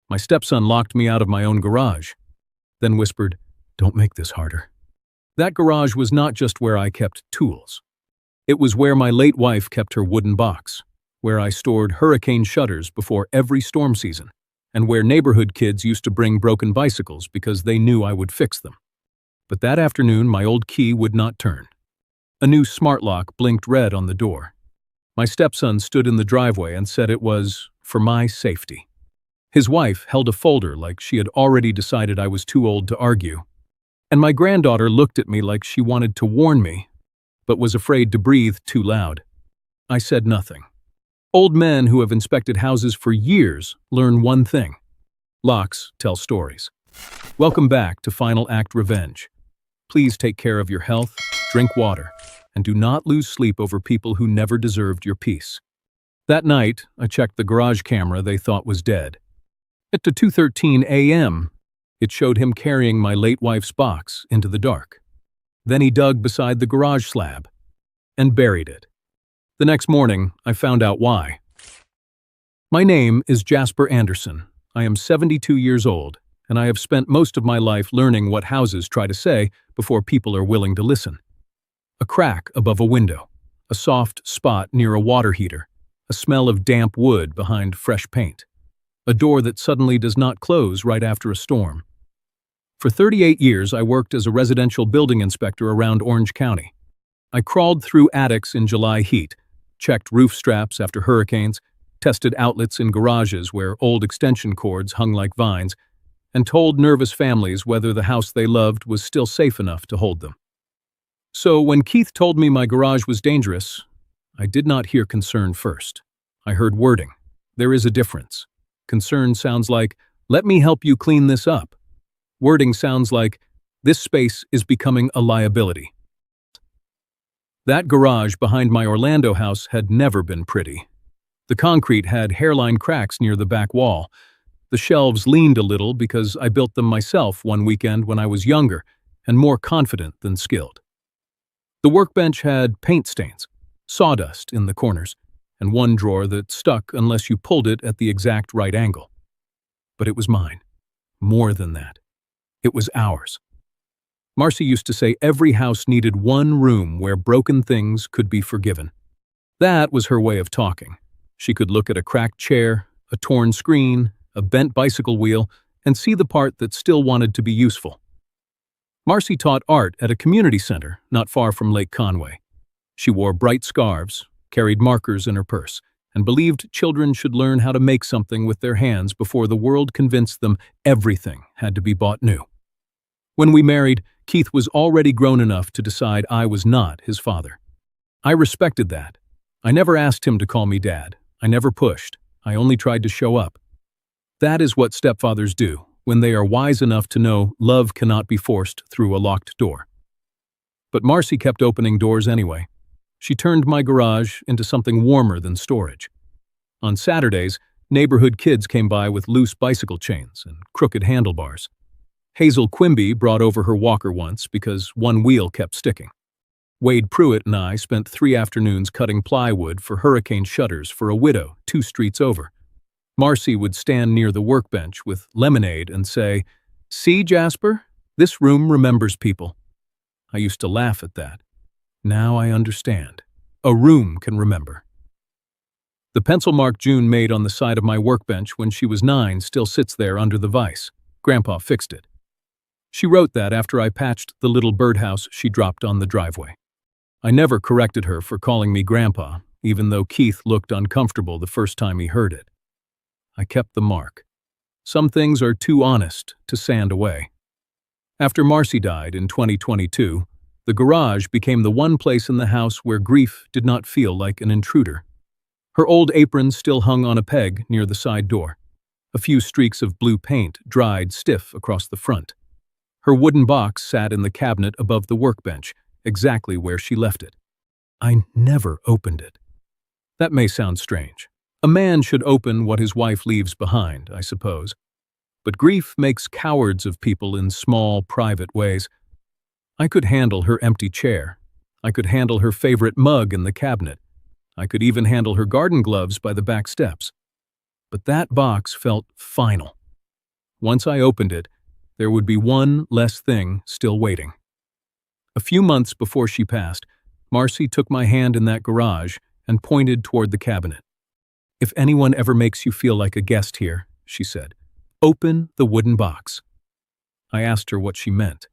My stepson locked me out of my own garage, then whispered, "Don't make this harder." That garage was not just where I kept tools. It was where my late wife kept her wooden box, where I stored hurricane shutters before every storm season, and where neighborhood kids used to bring broken bicycles because they knew I would fix them. But that afternoon, my old key would not turn. A new smart lock blinked red on the door. My stepson stood in the driveway and said it was for my safety. His wife held a folder like she had already decided I was too old to argue. And my granddaughter looked at me like she wanted to warn me, but was afraid to breathe too loud. I said nothing. Old men who have inspected houses for years learn one thing: locks tell stories. Welcome back to Final Act Revenge. Please take care of your health, drink water, and do not lose sleep over people who never deserved your peace. That night, I checked the garage camera they thought was dead. At 2:13 a.m., it showed him carrying my late wife's box into the dark. Then he dug beside the garage slab and buried it. The next morning, I found out why. My name is Jasper Anderson. I am 72 years old, and I have spent most of my life learning what houses try to say before people are willing to listen. A crack above a window, a soft spot near a water heater, a smell of damp wood behind fresh paint, a door that suddenly does not close right after a storm. For 38 years, I worked as a residential building inspector around Orange County. I crawled through attics in July heat, checked roof straps after hurricanes, tested outlets in garages where old extension cords hung like vines, and told nervous families whether the house they loved was still safe enough to hold them. So when Keith told me my garage was dangerous, I did not hear concern first. I heard wording. There is a difference. Concern sounds like, "Let me help you clean this up." Wording sounds like, "This space is becoming a liability." That garage behind my Orlando house had never been pretty. The concrete had hairline cracks near the back wall. The shelves leaned a little because I built them myself one weekend when I was younger and more confident than skilled. The workbench had paint stains, sawdust in the corners, and one drawer that stuck unless you pulled it at the exact right angle. But it was mine. More than that. It was ours. Marcy used to say every house needed one room where broken things could be forgiven. That was her way of talking. She could look at a cracked chair, a torn screen, a bent bicycle wheel, and see the part that still wanted to be useful. Marcy taught art at a community center not far from Lake Conway. She wore bright scarves, carried markers in her purse, and believed children should learn how to make something with their hands before the world convinced them everything had to be bought new. When we married, Keith was already grown enough to decide I was not his father. I respected that. I never asked him to call me dad. I never pushed. I only tried to show up. That is what stepfathers do when they are wise enough to know love cannot be forced through a locked door. But Marcy kept opening doors anyway. She turned my garage into something warmer than storage. On Saturdays, neighborhood kids came by with loose bicycle chains and crooked handlebars. Hazel Quimby brought over her walker once because one wheel kept sticking. Wade Pruitt and I spent 3 afternoons cutting plywood for hurricane shutters for a widow 2 streets over. Marcy would stand near the workbench with lemonade and say, "See, Jasper, this room remembers people." I used to laugh at that. Now I understand. A room can remember. The pencil mark June made on the side of my workbench when she was 9 still sits there under the vise. Grandpa fixed it. She wrote that after I patched the little birdhouse she dropped on the driveway. I never corrected her for calling me Grandpa, even though Keith looked uncomfortable the first time he heard it. I kept the mark. Some things are too honest to sand away. After Marcy died in 2022, the garage became the one place in the house where grief did not feel like an intruder. Her old apron still hung on a peg near the side door. A few streaks of blue paint dried stiff across the front. Her wooden box sat in the cabinet above the workbench, exactly where she left it. I never opened it. That may sound strange. A man should open what his wife leaves behind, I suppose. But grief makes cowards of people in small, private ways. I could handle her empty chair. I could handle her favorite mug in the cabinet. I could even handle her garden gloves by the back steps. But that box felt final. Once I opened it, there would be one less thing still waiting. A few months before she passed, Marcy took my hand in that garage and pointed toward the cabinet. "If anyone ever makes you feel like a guest here," she said, "open the wooden box." I asked her what she meant.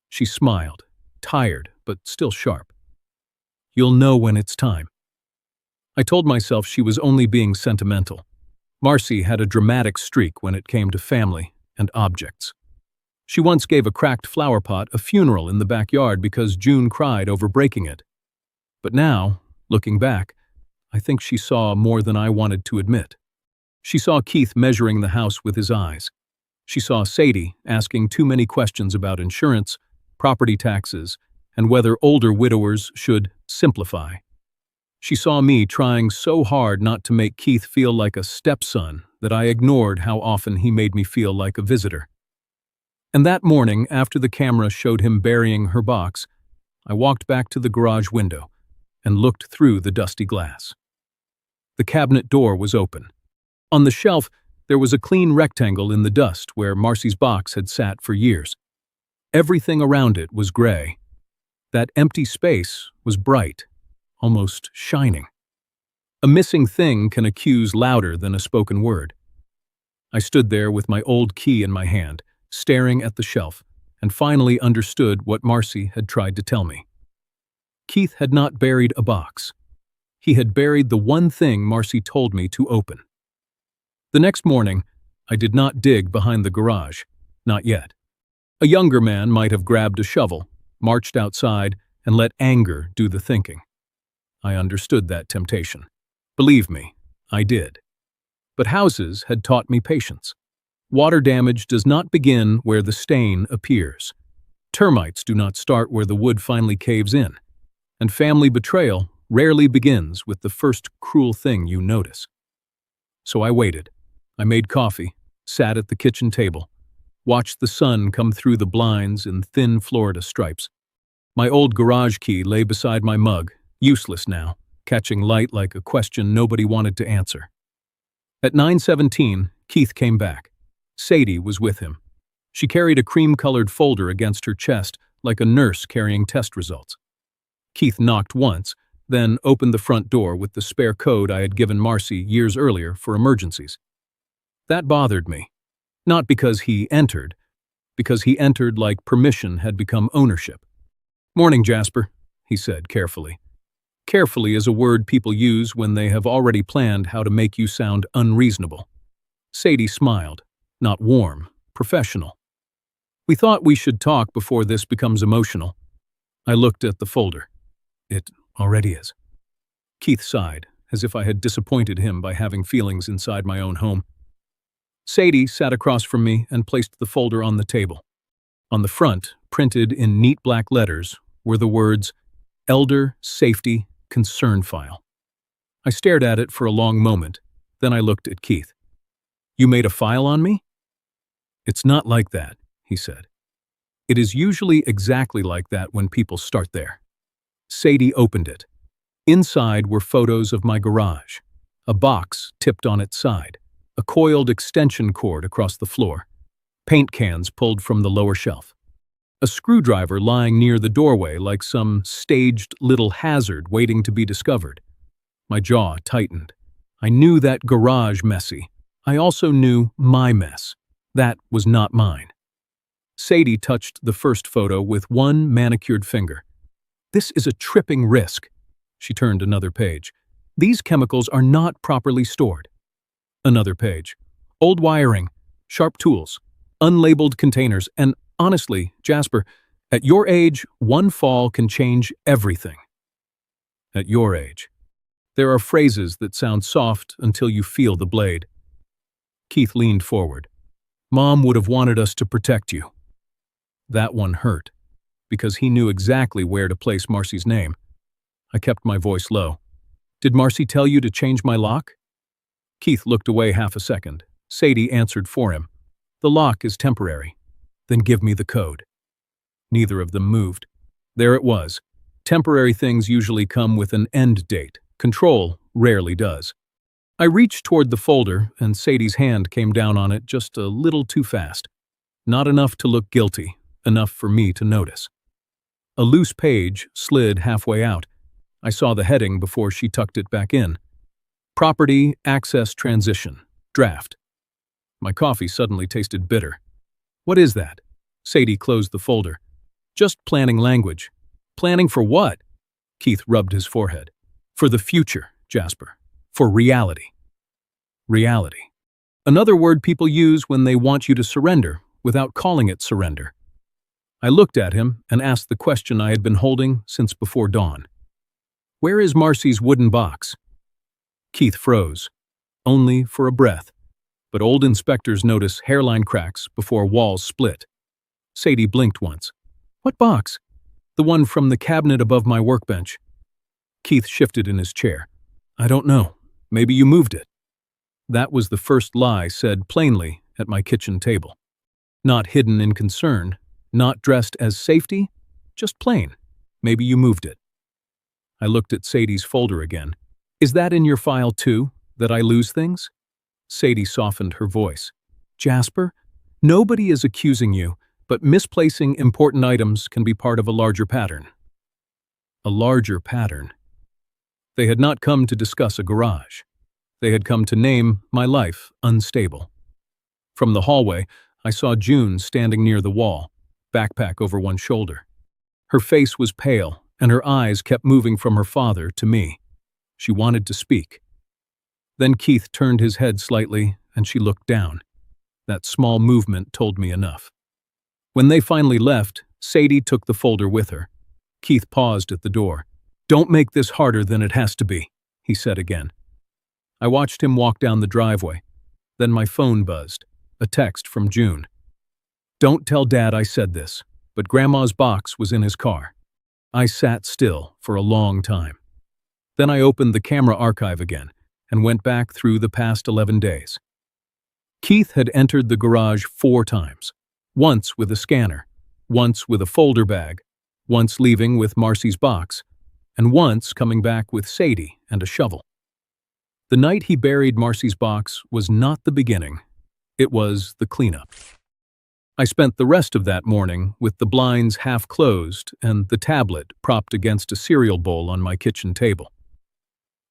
She smiled, tired but still sharp. "You'll know when it's time." I told myself she was only being sentimental. Marcy had a dramatic streak when it came to family and objects. She once gave a cracked flower pot a funeral in the backyard because June cried over breaking it. But now, looking back, I think she saw more than I wanted to admit. She saw Keith measuring the house with his eyes. She saw Sadie asking too many questions about insurance, property taxes, and whether older widowers should simplify. She saw me trying so hard not to make Keith feel like a stepson that I ignored how often he made me feel like a visitor. And that morning, after the camera showed him burying her box, I walked back to the garage window and looked through the dusty glass. The cabinet door was open. On the shelf, there was a clean rectangle in the dust where Marcy's box had sat for years. Everything around it was gray. That empty space was bright, almost shining. A missing thing can accuse louder than a spoken word. I stood there with my old key in my hand, staring at the shelf, and finally understood what Marcy had tried to tell me. Keith had not buried a box. He had buried the one thing Marcy told me to open. The next morning, I did not dig behind the garage, not yet. A younger man might have grabbed a shovel, marched outside, and let anger do the thinking. I understood that temptation. Believe me, I did. But houses had taught me patience. Water damage does not begin where the stain appears. Termites do not start where the wood finally caves in. And family betrayal rarely begins with the first cruel thing you notice. So I waited. I made coffee, sat at the kitchen table, watched the sun come through the blinds in thin Florida stripes. My old garage key lay beside my mug, useless now, catching light like a question nobody wanted to answer. At 9:17, Keith came back. Sadie was with him. She carried a cream-colored folder against her chest like a nurse carrying test results. Keith knocked once, then opened the front door with the spare code I had given Marcy years earlier for emergencies. That bothered me. Not because he entered like permission had become ownership. "Morning, Jasper," he said carefully. Carefully is a word people use when they have already planned how to make you sound unreasonable. Sadie smiled, not warm, professional. "We thought we should talk before this becomes emotional." I looked at the folder. "It already is." Keith sighed, as if I had disappointed him by having feelings inside my own home. Sadie sat across from me and placed the folder on the table. On the front, printed in neat black letters, were the words, "Elder Safety Concern File." I stared at it for a long moment, then I looked at Keith. "You made a file on me?" "It's not like that," he said. "It is usually exactly like that when people start there." Sadie opened it. Inside were photos of my garage, a box tipped on its side, a coiled extension cord across the floor, paint cans pulled from the lower shelf, a screwdriver lying near the doorway like some staged little hazard waiting to be discovered. My jaw tightened. I knew that garage messy. I also knew my mess. That was not mine. Sadie touched the first photo with one manicured finger. "This is a tripping risk." She turned another page. "These chemicals are not properly stored." Another page. "Old wiring, sharp tools, unlabeled containers, and honestly, Jasper, at your age, one fall can change everything." At your age. There are phrases that sound soft until you feel the blade. Keith leaned forward. "Mom would have wanted us to protect you." That one hurt, because he knew exactly where to place Marcy's name. I kept my voice low. "Did Marcy tell you to change my lock?" Keith looked away half a second. Sadie answered for him. "The lock is temporary." "Then give me the code." Neither of them moved. There it was. Temporary things usually come with an end date. Control rarely does. I reached toward the folder, and Sadie's hand came down on it just a little too fast. Not enough to look guilty, enough for me to notice. A loose page slid halfway out. I saw the heading before she tucked it back in. Property Access Transition. Draft. My coffee suddenly tasted bitter. What is that? Sadie closed the folder. Just planning language. Planning for what? Keith rubbed his forehead. For the future, Jasper. For reality. Reality. Another word people use when they want you to surrender, without calling it surrender. I looked at him and asked the question I had been holding since before dawn. Where is Marcy's wooden box? Keith froze, only for a breath, but old inspectors notice hairline cracks before walls split. Sadie blinked once. What box? The one from the cabinet above my workbench. Keith shifted in his chair. I don't know. Maybe you moved it. That was the first lie said plainly at my kitchen table. Not hidden in concern, not dressed as safety, just plain. Maybe you moved it. I looked at Sadie's folder again. Is that in your file too, that I lose things? Sadie softened her voice. Jasper, nobody is accusing you, but misplacing important items can be part of a larger pattern. A larger pattern. They had not come to discuss a garage. They had come to name my life unstable. From the hallway, I saw June standing near the wall, backpack over one shoulder. Her face was pale, and her eyes kept moving from her father to me. She wanted to speak. Then Keith turned his head slightly, and she looked down. That small movement told me enough. When they finally left, Sadie took the folder with her. Keith paused at the door. Don't make this harder than it has to be, he said again. I watched him walk down the driveway. Then my phone buzzed. A text from June. Don't tell Dad I said this, but Grandma's box was in his car. I sat still for a long time. Then I opened the camera archive again and went back through the past 11 days. Keith had entered the garage 4 times. Once with a scanner, once with a folder bag, once leaving with Marcy's box, and once coming back with Sadie and a shovel. The night he buried Marcy's box was not the beginning. It was the cleanup. I spent the rest of that morning with the blinds half closed and the tablet propped against a cereal bowl on my kitchen table.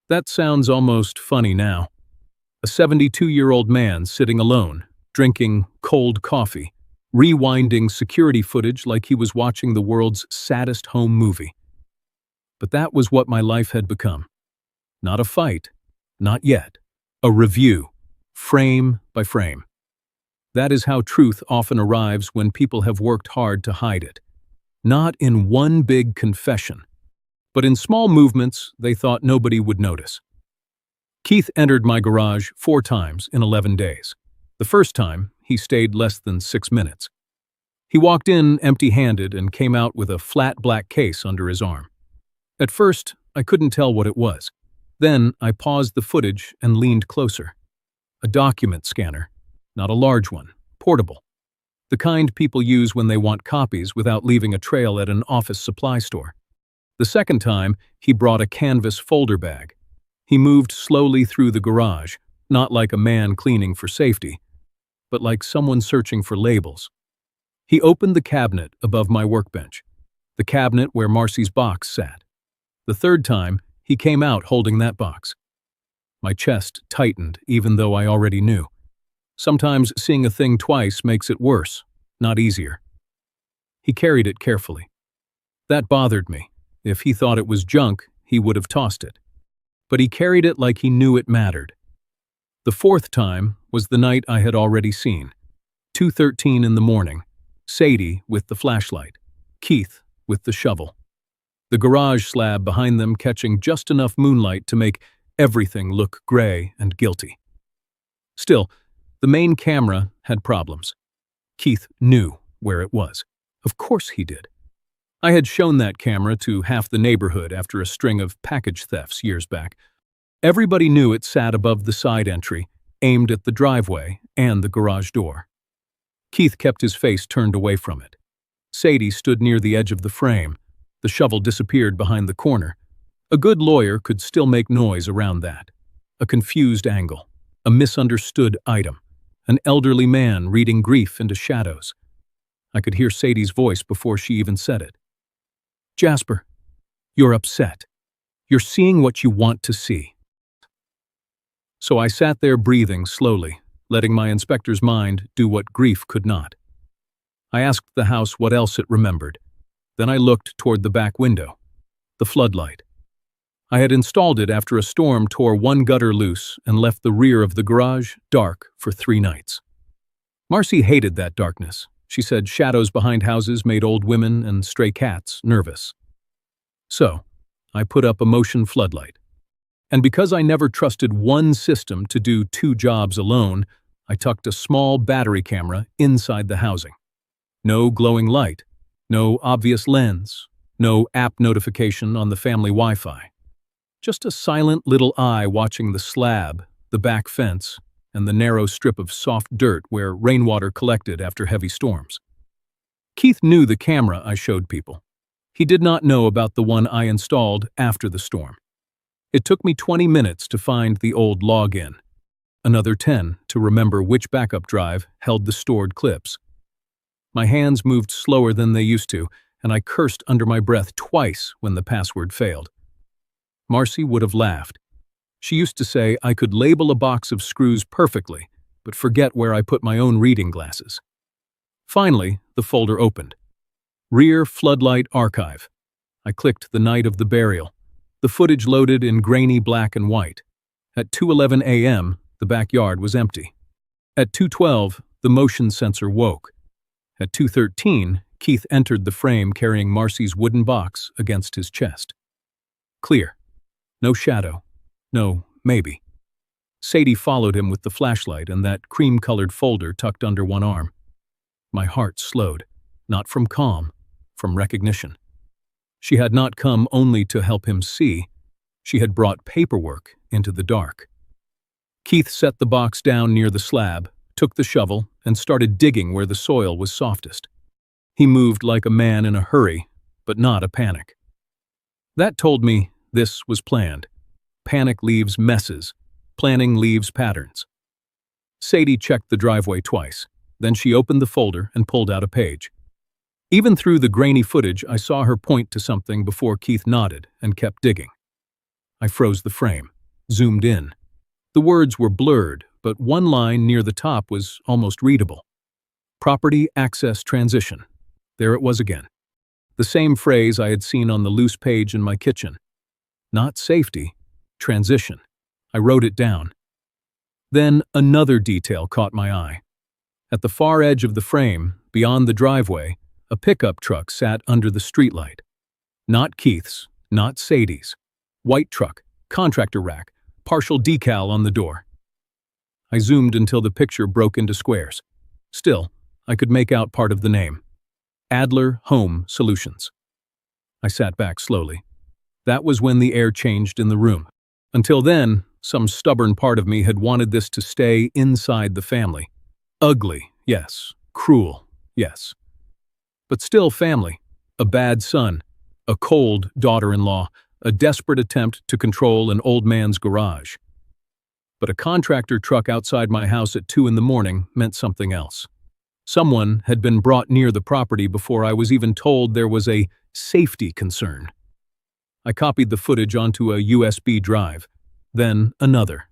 That sounds almost funny now. A 72-year-old man sitting alone, drinking cold coffee, rewinding security footage like he was watching the world's saddest home movie. But that was what my life had become. Not a fight, not yet. A review, frame by frame. That is how truth often arrives when people have worked hard to hide it. Not in one big confession, but in small movements they thought nobody would notice. Keith entered my garage 4 times in 11 days. The first time, he stayed less than 6 minutes. He walked in empty-handed and came out with a flat black case under his arm. At first, I couldn't tell what it was. Then I paused the footage and leaned closer. A document scanner. Not a large one, portable. The kind people use when they want copies without leaving a trail at an office supply store. The second time, he brought a canvas folder bag. He moved slowly through the garage, not like a man cleaning for safety, but like someone searching for labels. He opened the cabinet above my workbench, the cabinet where Marcy's box sat. The third time, he came out holding that box. My chest tightened, even though I already knew. Sometimes seeing a thing twice makes it worse, not easier. He carried it carefully. That bothered me. If he thought it was junk, he would have tossed it. But he carried it like he knew it mattered. The fourth time was the night I had already seen. 2:13 in the morning. Sadie with the flashlight. Keith with the shovel. The garage slab behind them catching just enough moonlight to make everything look gray and guilty. Still, the main camera had problems. Keith knew where it was. Of course he did. I had shown that camera to half the neighborhood after a string of package thefts years back. Everybody knew it sat above the side entry, aimed at the driveway and the garage door. Keith kept his face turned away from it. Sadie stood near the edge of the frame. The shovel disappeared behind the corner. A good lawyer could still make noise around that. a confused angle, a misunderstood item, an elderly man reading grief into shadows. I could hear Sadie's voice before she even said it. "Jasper, you're upset. You're seeing what you want to see." So I sat there breathing slowly, letting my inspector's mind do what grief could not. I asked the house what else it remembered. Then I looked toward the back window, the floodlight. I had installed it after a storm tore one gutter loose and left the rear of the garage dark for 3 nights. Marcy hated that darkness. She said shadows behind houses made old women and stray cats nervous. So, I put up a motion floodlight. And because I never trusted one system to do 2 jobs alone, I tucked a small battery camera inside the housing. No glowing light, no obvious lens, no app notification on the family Wi-Fi. Just a silent little eye watching the slab, the back fence, and the narrow strip of soft dirt where rainwater collected after heavy storms. Keith knew the camera I showed people. He did not know about the one I installed after the storm. It took me 20 minutes to find the old login, another 10 to remember which backup drive held the stored clips. My hands moved slower than they used to, and I cursed under my breath twice when the password failed. Marcy would have laughed. She used to say I could label a box of screws perfectly, but forget where I put my own reading glasses. Finally, the folder opened. Rear Floodlight Archive. I clicked the night of the burial. The footage loaded in grainy black and white. At 2:11 a.m., the backyard was empty. At 2:12, the motion sensor woke. At 2:13, Keith entered the frame carrying Marcy's wooden box against his chest. Clear. No shadow. No, maybe. Sadie followed him with the flashlight and that cream-colored folder tucked under one arm. My heart slowed, not from calm, from recognition. She had not come only to help him see. She had brought paperwork into the dark. Keith set the box down near the slab, took the shovel, and started digging where the soil was softest. He moved like a man in a hurry, but not a panic. That told me this was planned. Panic leaves messes. Planning leaves patterns. Sadie checked the driveway twice. Then she opened the folder and pulled out a page. Even through the grainy footage, I saw her point to something before Keith nodded and kept digging. I froze the frame, zoomed in. The words were blurred, but one line near the top was almost readable. Property access transition. There it was again. The same phrase I had seen on the loose page in my kitchen. Not safety, transition. I wrote it down. Then another detail caught my eye. At the far edge of the frame, beyond the driveway, a pickup truck sat under the streetlight. Not Keith's, not Sadie's. White truck, contractor rack, partial decal on the door. I zoomed until the picture broke into squares. Still, I could make out part of the name. Adler Home Solutions. I sat back slowly. That was when the air changed in the room. Until then, some stubborn part of me had wanted this to stay inside the family. Ugly, yes. Cruel, yes. But still family. A bad son. A cold daughter-in-law. A desperate attempt to control an old man's garage. But a contractor truck outside my house at 2 a.m. meant something else. Someone had been brought near the property before I was even told there was a safety concern. I copied the footage onto a USB drive, then another.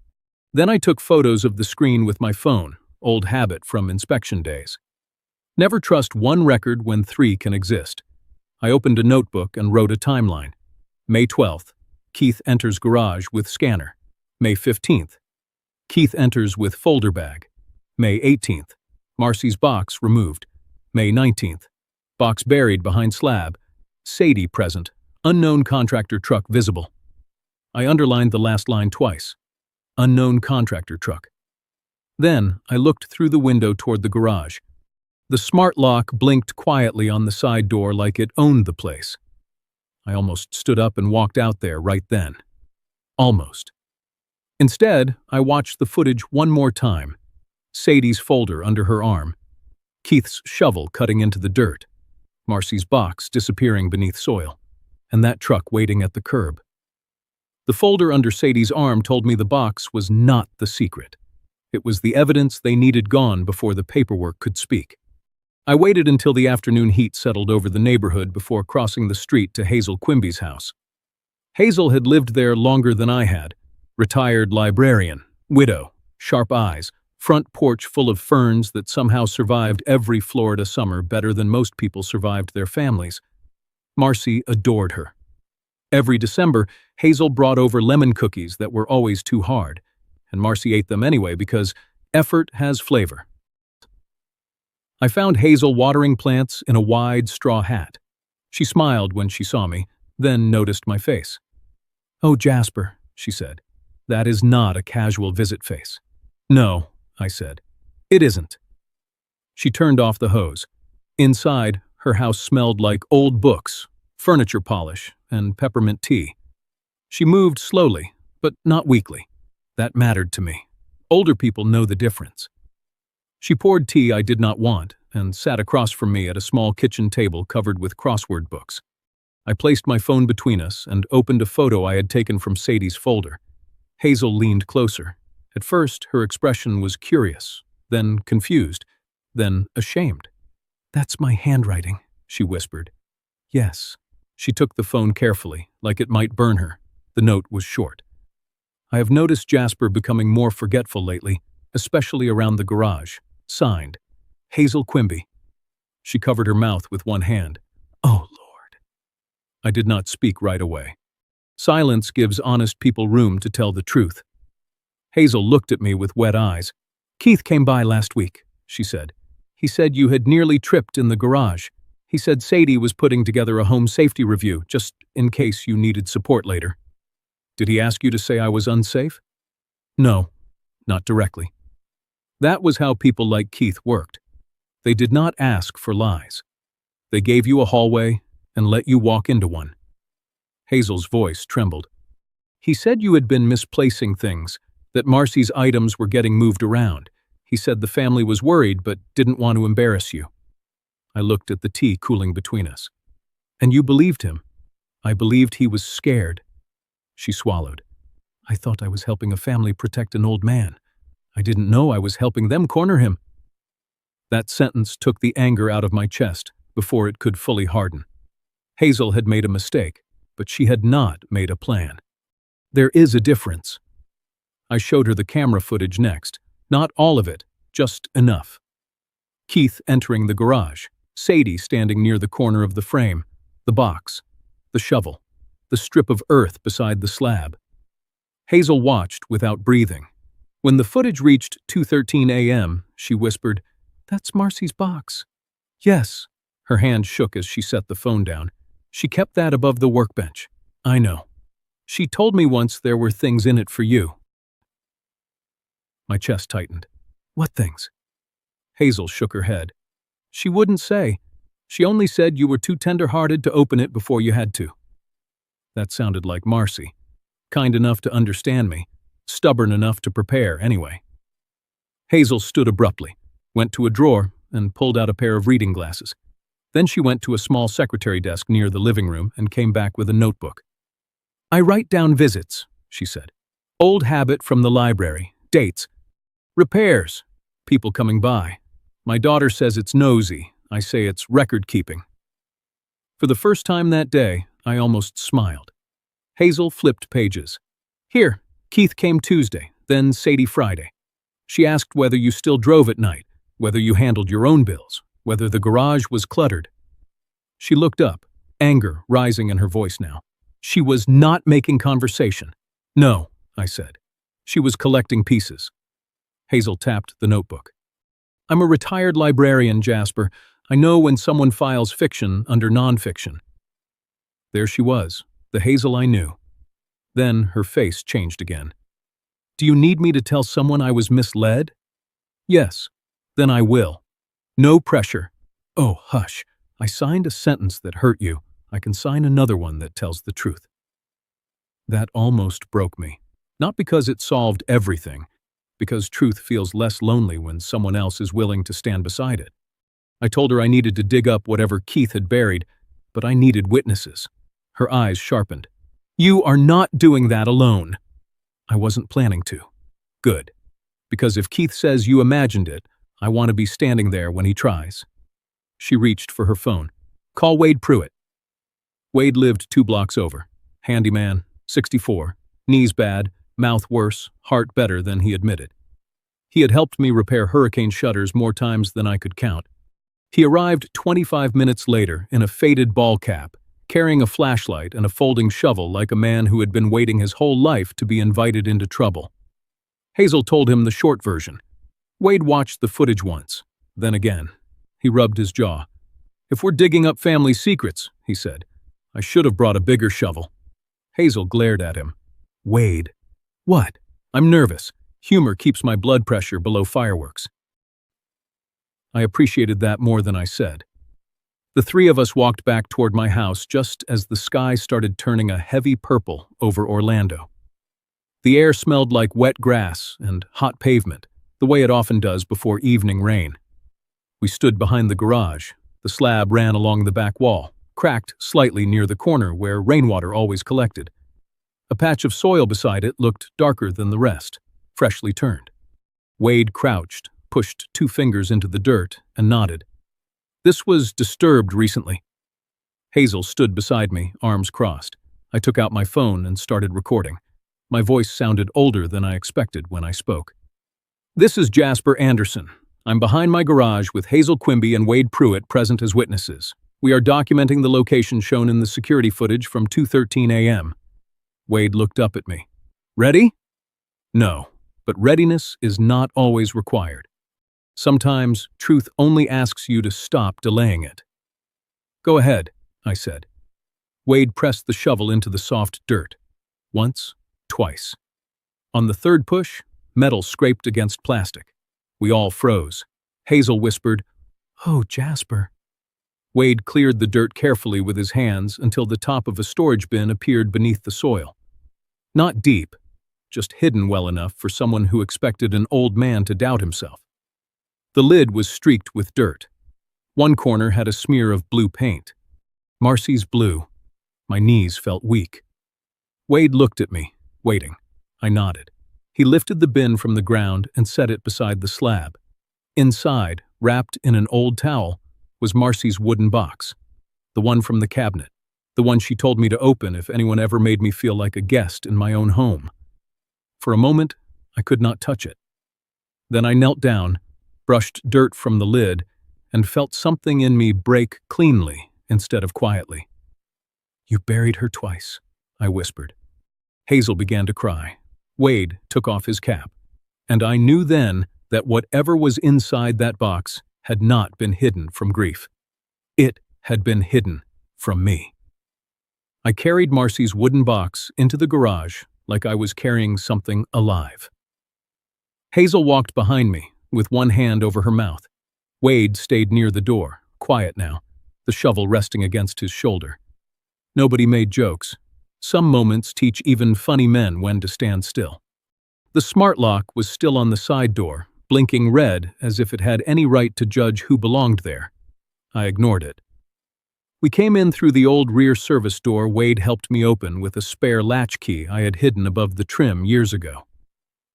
Then I took photos of the screen with my phone, old habit from inspection days. Never trust one record when 3 can exist. I opened a notebook and wrote a timeline. May 12th, Keith enters garage with scanner. May 15th, Keith enters with folder bag. May 18th, Marcy's box removed. May 19th, box buried behind slab. Sadie present. Unknown contractor truck visible. I underlined the last line twice. Unknown contractor truck. Then I looked through the window toward the garage. The smart lock blinked quietly on the side door like it owned the place. I almost stood up and walked out there right then. Almost. Instead, I watched the footage one more time. Sadie's folder under her arm. Keith's shovel cutting into the dirt. Marcy's box disappearing beneath soil. And that truck waiting at the curb. The folder under Sadie's arm told me the box was not the secret. It was the evidence they needed gone before the paperwork could speak. I waited until the afternoon heat settled over the neighborhood before crossing the street to Hazel Quimby's house. Hazel had lived there longer than I had. Retired librarian, widow, sharp eyes, front porch full of ferns that somehow survived every Florida summer better than most people survived their families. Marcy adored her. Every December, Hazel brought over lemon cookies that were always too hard, and Marcy ate them anyway because effort has flavor. I found Hazel watering plants in a wide straw hat. She smiled when she saw me, then noticed my face. "Oh, Jasper," she said, "that is not a casual visit face." "No," I said, "it isn't." She turned off the hose. Inside, her house smelled like old books, furniture polish, and peppermint tea. She moved slowly, but not weakly. That mattered to me. Older people know the difference. She poured tea I did not want and sat across from me at a small kitchen table covered with crossword books. I placed my phone between us and opened a photo I had taken from Sadie's folder. Hazel leaned closer. At first, her expression was curious, then confused, then ashamed. "That's my handwriting," she whispered. "Yes." She took the phone carefully, like it might burn her. The note was short. "I have noticed Jasper becoming more forgetful lately, especially around the garage. Signed, Hazel Quimby." She covered her mouth with one hand. "Oh, Lord." I did not speak right away. Silence gives honest people room to tell the truth. Hazel looked at me with wet eyes. "Keith came by last week," she said. "He said you had nearly tripped in the garage. He said Sadie was putting together a home safety review, just in case you needed support later." "Did he ask you to say I was unsafe?" "No, not directly." That was how people like Keith worked. They did not ask for lies. They gave you a hallway and let you walk into one. Hazel's voice trembled. "He said you had been misplacing things, that Marcy's items were getting moved around. He said the family was worried but didn't want to embarrass you." I looked at the tea cooling between us. "And you believed him?" "I believed he was scared." She swallowed. "I thought I was helping a family protect an old man. I didn't know I was helping them corner him." That sentence took the anger out of my chest before it could fully harden. Hazel had made a mistake, but she had not made a plan. There is a difference. I showed her the camera footage next. Not all of it, just enough. Keith entering the garage, Sadie standing near the corner of the frame, the box, the shovel, the strip of earth beside the slab. Hazel watched without breathing. When the footage reached 2:13 a.m., she whispered, "That's Marcy's box." "Yes." Her hand shook as she set the phone down. "She kept that above the workbench." "I know. She told me once there were things in it for you." My chest tightened. "What things?" Hazel shook her head. "She wouldn't say. She only said you were too tender-hearted to open it before you had to." That sounded like Marcy. Kind enough to understand me, stubborn enough to prepare anyway. Hazel stood abruptly, went to a drawer, and pulled out a pair of reading glasses. Then she went to a small secretary desk near the living room and came back with a notebook. "I write down visits," she said. "Old habit from the library, dates, repairs, people coming by. My daughter says it's nosy. I say it's record-keeping." For the first time that day, I almost smiled. Hazel flipped pages. "Here, Keith came Tuesday, then Sadie Friday. She asked whether you still drove at night, whether you handled your own bills, whether the garage was cluttered." She looked up, anger rising in her voice now. She was not making conversation. "No," I said. She was collecting pieces. Hazel tapped the notebook. "I'm a retired librarian, Jasper. I know when someone files fiction under nonfiction." There she was, the Hazel I knew. Then her face changed again. "Do you need me to tell someone I was misled?" "Yes." "Then I will. No pressure." "Oh, hush. I signed a sentence that hurt you. I can sign another one that tells the truth." That almost broke me. Not because it solved everything, because truth feels less lonely when someone else is willing to stand beside it. I told her I needed to dig up whatever Keith had buried, but I needed witnesses. Her eyes sharpened. You are not doing that alone. I wasn't planning to. Good. Because if Keith says you imagined it, I want to be standing there when he tries. She reached for her phone. Call Wade Pruitt. Wade lived 2 blocks over. Handyman, 64, knees bad, mouth worse, heart better than he admitted. He had helped me repair hurricane shutters more times than I could count. He arrived 25 minutes later in a faded ball cap, carrying a flashlight and a folding shovel like a man who had been waiting his whole life to be invited into trouble. Hazel told him the short version. Wade watched the footage once, then again. He rubbed his jaw. If we're digging up family secrets, he said, I should have brought a bigger shovel. Hazel glared at him. Wade. What? I'm nervous. Humor keeps my blood pressure below fireworks. I appreciated that more than I said. The 3 of us walked back toward my house just as the sky started turning a heavy purple over Orlando. The air smelled like wet grass and hot pavement, the way it often does before evening rain. We stood behind the garage. The slab ran along the back wall, cracked slightly near the corner where rainwater always collected. A patch of soil beside it looked darker than the rest, freshly turned. Wade crouched, pushed 2 fingers into the dirt, and nodded. This was disturbed recently. Hazel stood beside me, arms crossed. I took out my phone and started recording. My voice sounded older than I expected when I spoke. This is Jasper Anderson. I'm behind my garage with Hazel Quimby and Wade Pruitt present as witnesses. We are documenting the location shown in the security footage from 2:13 a.m. Wade looked up at me. Ready? No, but readiness is not always required. Sometimes truth only asks you to stop delaying it. Go ahead, I said. Wade pressed the shovel into the soft dirt. Once, twice. On the 3rd push, metal scraped against plastic. We all froze. Hazel whispered, Oh, Jasper. Wade cleared the dirt carefully with his hands until the top of a storage bin appeared beneath the soil. Not deep, just hidden well enough for someone who expected an old man to doubt himself. The lid was streaked with dirt. One corner had a smear of blue paint. Marcy's blue. My knees felt weak. Wade looked at me, waiting. I nodded. He lifted the bin from the ground and set it beside the slab. Inside, wrapped in an old towel, was Marcy's wooden box, the one from the cabinet, the one she told me to open if anyone ever made me feel like a guest in my own home. For a moment, I could not touch it. Then I knelt down, brushed dirt from the lid, and felt something in me break cleanly instead of quietly. You buried her twice, I whispered. Hazel began to cry. Wade took off his cap, and I knew then that whatever was inside that box had not been hidden from grief. It had been hidden from me. I carried Marcy's wooden box into the garage like I was carrying something alive. Hazel walked behind me, with one hand over her mouth. Wade stayed near the door, quiet now, the shovel resting against his shoulder. Nobody made jokes. Some moments teach even funny men when to stand still. The smart lock was still on the side door, blinking red as if it had any right to judge who belonged there. I ignored it. We came in through the old rear service door Wade helped me open with a spare latchkey I had hidden above the trim years ago.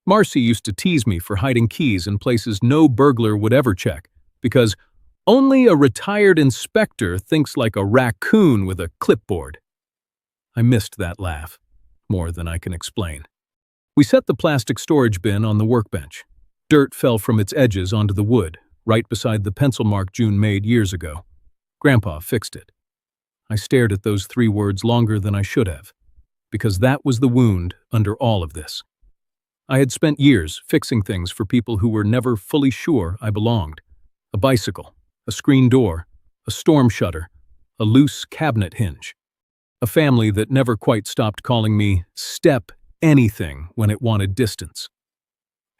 Marcy used to tease me for hiding keys in places no burglar would ever check, because only a retired inspector thinks like a raccoon with a clipboard. I missed that laugh, more than I can explain. We set the plastic storage bin on the workbench. Dirt fell from its edges onto the wood, right beside the pencil mark June made years ago. Grandpa fixed it. I stared at those 3 words longer than I should have, because that was the wound under all of this. I had spent years fixing things for people who were never fully sure I belonged. A bicycle, a screen door, a storm shutter, a loose cabinet hinge. A family that never quite stopped calling me Step anything when it wanted distance.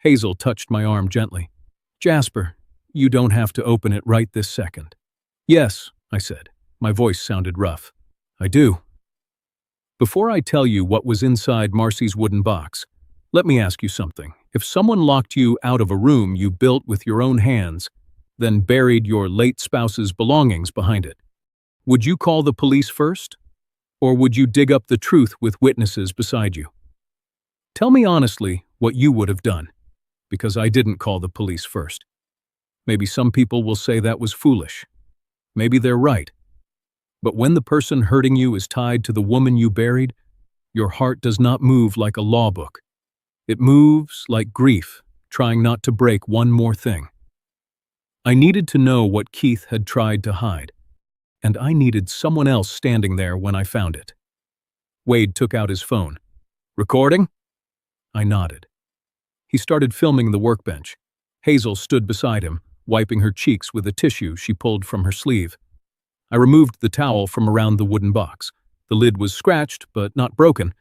Hazel touched my arm gently. Jasper, you don't have to open it right this second. Yes, I said. My voice sounded rough. I do. Before I tell you what was inside Marcy's wooden box, let me ask you something. If someone locked you out of a room you built with your own hands, then buried your late spouse's belongings behind it, would you call the police first? Or would you dig up the truth with witnesses beside you? Tell me honestly what you would have done, because I didn't call the police first. Maybe some people will say that was foolish. Maybe they're right. But when the person hurting you is tied to the woman you buried, your heart does not move like a law book. It moves like grief, trying not to break one more thing. I needed to know what Keith had tried to hide, and I needed someone else standing there when I found it. Wade took out his phone. "Recording?" I nodded. He started filming the workbench. Hazel stood beside him, wiping her cheeks with a tissue she pulled from her sleeve. I removed the towel from around the wooden box. The lid was scratched, but not broken.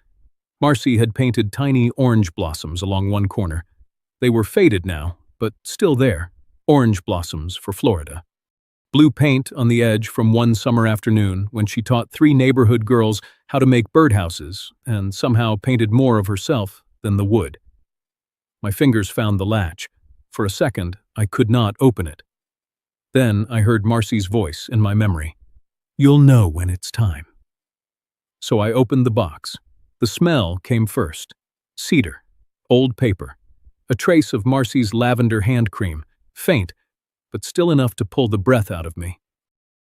Marcy had painted tiny orange blossoms along one corner. They were faded now, but still there. Orange blossoms for Florida. Blue paint on the edge from one summer afternoon when she taught 3 neighborhood girls how to make birdhouses and somehow painted more of herself than the wood. My fingers found the latch. For a second, I could not open it. Then I heard Marcy's voice in my memory. "You'll know when it's time." So I opened the box. The smell came first. Cedar, old paper, a trace of Marcy's lavender hand cream, faint, but still enough to pull the breath out of me.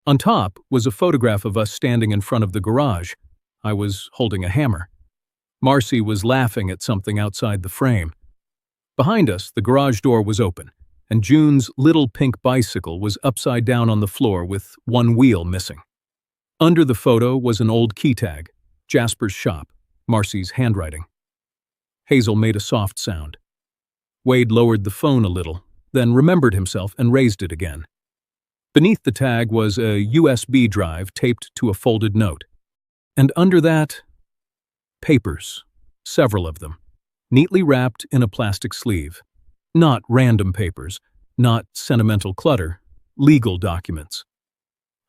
On top was a photograph of us standing in front of the garage. I was holding a hammer. Marcy was laughing at something outside the frame. Behind us, the garage door was open, and June's little pink bicycle was upside down on the floor with one wheel missing. Under the photo was an old key tag, Jasper's shop, Marcy's handwriting. Hazel made a soft sound. Wade lowered the phone a little, then remembered himself and raised it again. Beneath the tag was a USB drive taped to a folded note. And under that, papers, several of them, neatly wrapped in a plastic sleeve. Not random papers, not sentimental clutter, legal documents.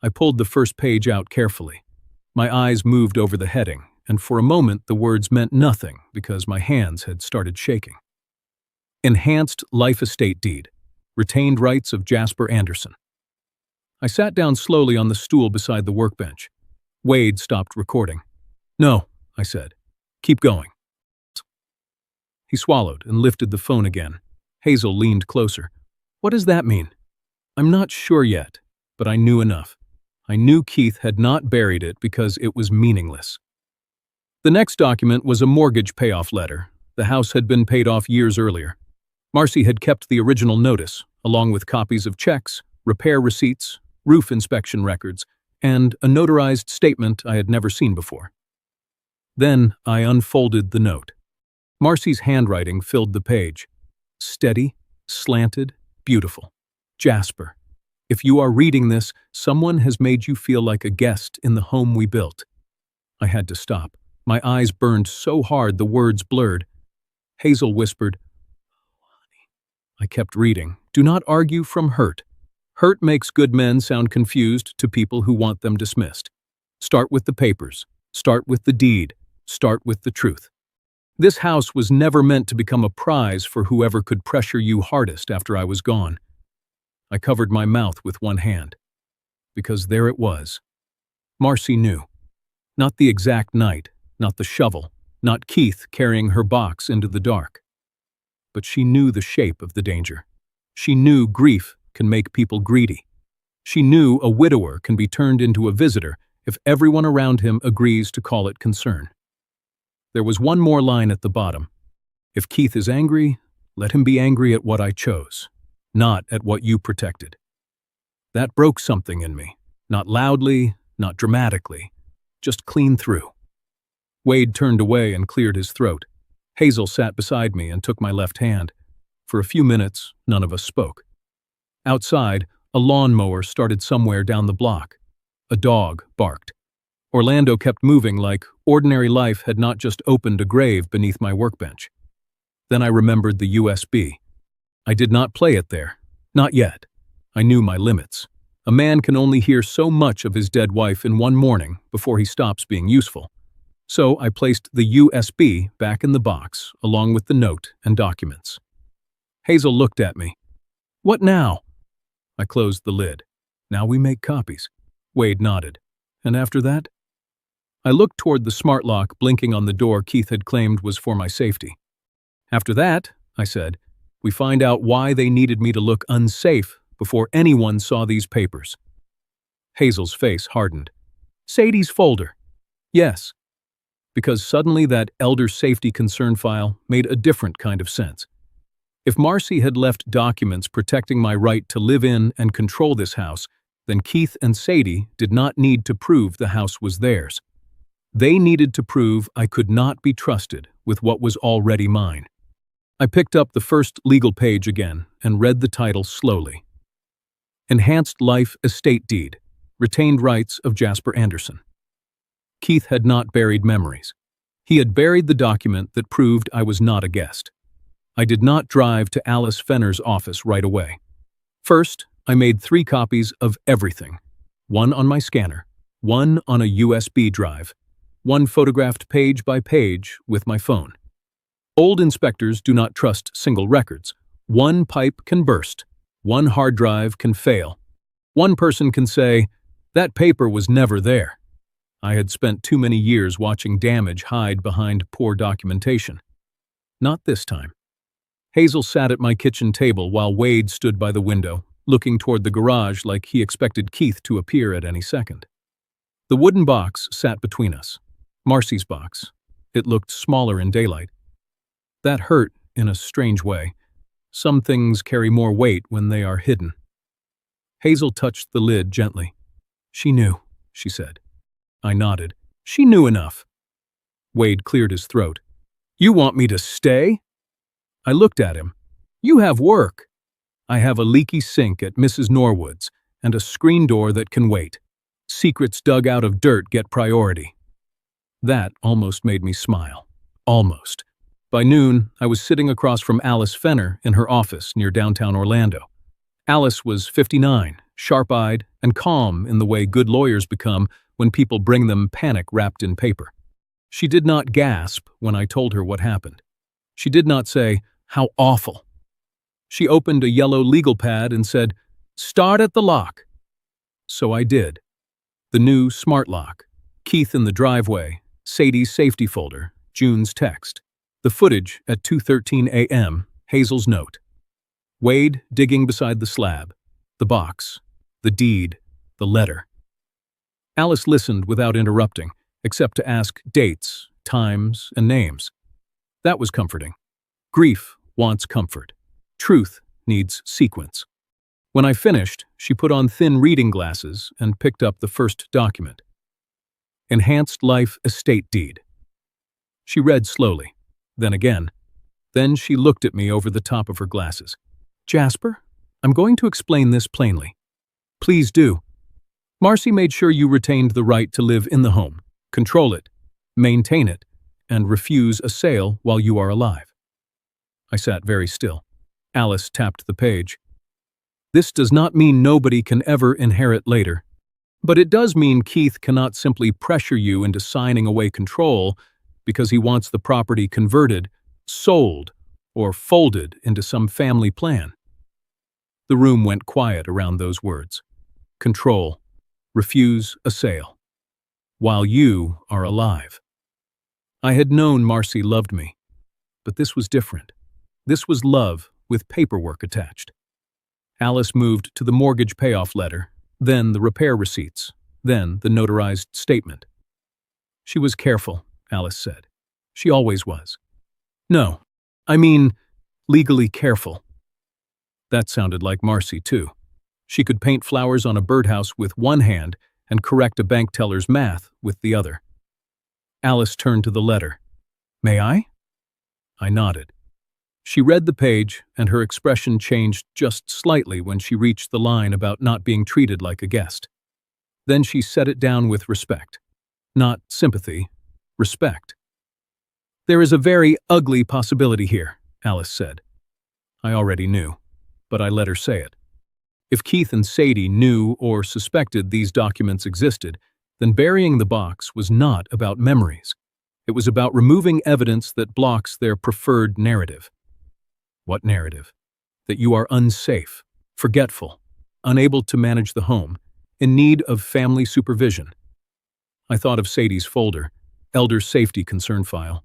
I pulled the first page out carefully. My eyes moved over the heading, and for a moment the words meant nothing because my hands had started shaking. Enhanced Life Estate Deed. Retained rights of Jasper Anderson. I sat down slowly on the stool beside the workbench. Wade stopped recording. "No," I said. "Keep going." He swallowed and lifted the phone again. Hazel leaned closer. "What does that mean?" "I'm not sure yet, but I knew enough. I knew Keith had not buried it because it was meaningless." The next document was a mortgage payoff letter. The house had been paid off years earlier. Marcy had kept the original notice, along with copies of checks, repair receipts, roof inspection records, and a notarized statement I had never seen before. Then I unfolded the note. Marcy's handwriting filled the page. Steady, slanted, beautiful. "Jasper, if you are reading this, someone has made you feel like a guest in the home we built." I had to stop. My eyes burned so hard the words blurred. Hazel whispered, I kept reading. "Do not argue from hurt. Hurt makes good men sound confused to people who want them dismissed. Start with the papers. Start with the deed. Start with the truth. This house was never meant to become a prize for whoever could pressure you hardest after I was gone." I covered my mouth with one hand. Because there it was. Marcy knew. Not the exact night, not the shovel, not Keith carrying her box into the dark. But she knew the shape of the danger. She knew grief can make people greedy. She knew a widower can be turned into a visitor if everyone around him agrees to call it concern. There was one more line at the bottom. "If Keith is angry, let him be angry at what I chose, not at what you protected." That broke something in me. Not loudly, not dramatically, just clean through. Wade turned away and cleared his throat. Hazel sat beside me and took my left hand. For a few minutes, none of us spoke. Outside, a lawnmower started somewhere down the block. A dog barked. Orlando kept moving like ordinary life had not just opened a grave beneath my workbench. Then I remembered the USB. I did not play it there. Not yet. I knew my limits. A man can only hear so much of his dead wife in one morning before he stops being useful. So I placed the USB back in the box, along with the note and documents. Hazel looked at me. "What now?" I closed the lid. "Now we make copies." Wade nodded. "And after that?" I looked toward the smart lock blinking on the door Keith had claimed was for my safety. After that, I said, we find out why they needed me to look unsafe before anyone saw these papers. Hazel's face hardened. Sadie's folder. Yes, because suddenly that elder safety concern file made a different kind of sense. If Marcy had left documents protecting my right to live in and control this house, then Keith and Sadie did not need to prove the house was theirs. They needed to prove I could not be trusted with what was already mine. I picked up the first legal page again and read the title slowly. Enhanced Life Estate Deed, Retained Rights of Jasper Anderson. Keith had not buried memories. He had buried the document that proved I was not a guest. I did not drive to Alice Fenner's office right away. First, I made 3 copies of everything. 1 on my scanner, 1 on a USB drive, 1 photographed page by page with my phone. Old inspectors do not trust single records. 1 pipe can burst. 1 hard drive can fail. 1 person can say, that paper was never there. I had spent too many years watching damage hide behind poor documentation. Not this time. Hazel sat at my kitchen table while Wade stood by the window, looking toward the garage like he expected Keith to appear at any second. The wooden box sat between us. Marcy's box. It looked smaller in daylight. That hurt in a strange way. Some things carry more weight when they are hidden. Hazel touched the lid gently. She knew, she said. I nodded. She knew enough. Wade cleared his throat. You want me to stay? I looked at him. You have work. I have a leaky sink at Mrs. Norwood's and a screen door that can wait. Secrets dug out of dirt get priority. That almost made me smile. Almost. By noon, I was sitting across from Alice Fenner in her office near downtown Orlando. Alice was 59, sharp-eyed, and calm in the way good lawyers become when people bring them panic wrapped in paper. She did not gasp when I told her what happened. She did not say, how awful. She opened a yellow legal pad and said, start at the lock. So I did. The new smart lock, Keith in the driveway, Sadie's safety folder, June's text, the footage at 2:13 a.m., Hazel's note, Wade digging beside the slab, the box, the deed, the letter. Alice listened without interrupting, except to ask dates, times, and names. That was comforting. Grief wants comfort. Truth needs sequence. When I finished, she put on thin reading glasses and picked up the first document. Enhanced Life Estate Deed. She read slowly, then again. Then she looked at me over the top of her glasses. Jasper, I'm going to explain this plainly. Please do. Marcy made sure you retained the right to live in the home, control it, maintain it, and refuse a sale while you are alive. I sat very still. Alice tapped the page. This does not mean nobody can ever inherit later, but it does mean Keith cannot simply pressure you into signing away control because he wants the property converted, sold, or folded into some family plan. The room went quiet around those words. Control. Refuse a sale. While you are alive. I had known Marcy loved me, but this was different. This was love with paperwork attached. Alice moved to the mortgage payoff letter, then the repair receipts, then the notarized statement. She was careful, Alice said. She always was. No, I mean, legally careful. That sounded like Marcy, too. She could paint flowers on a birdhouse with one hand and correct a bank teller's math with the other. Alice turned to the letter. May I? I nodded. She read the page, and her expression changed just slightly when she reached the line about not being treated like a guest. Then she set it down with respect. Not sympathy, respect. There is a very ugly possibility here, Alice said. I already knew, but I let her say it. If Keith and Sadie knew or suspected these documents existed, then burying the box was not about memories. It was about removing evidence that blocks their preferred narrative. What narrative? That you are unsafe, forgetful, unable to manage the home, in need of family supervision. I thought of Sadie's folder, Elder Safety Concern File.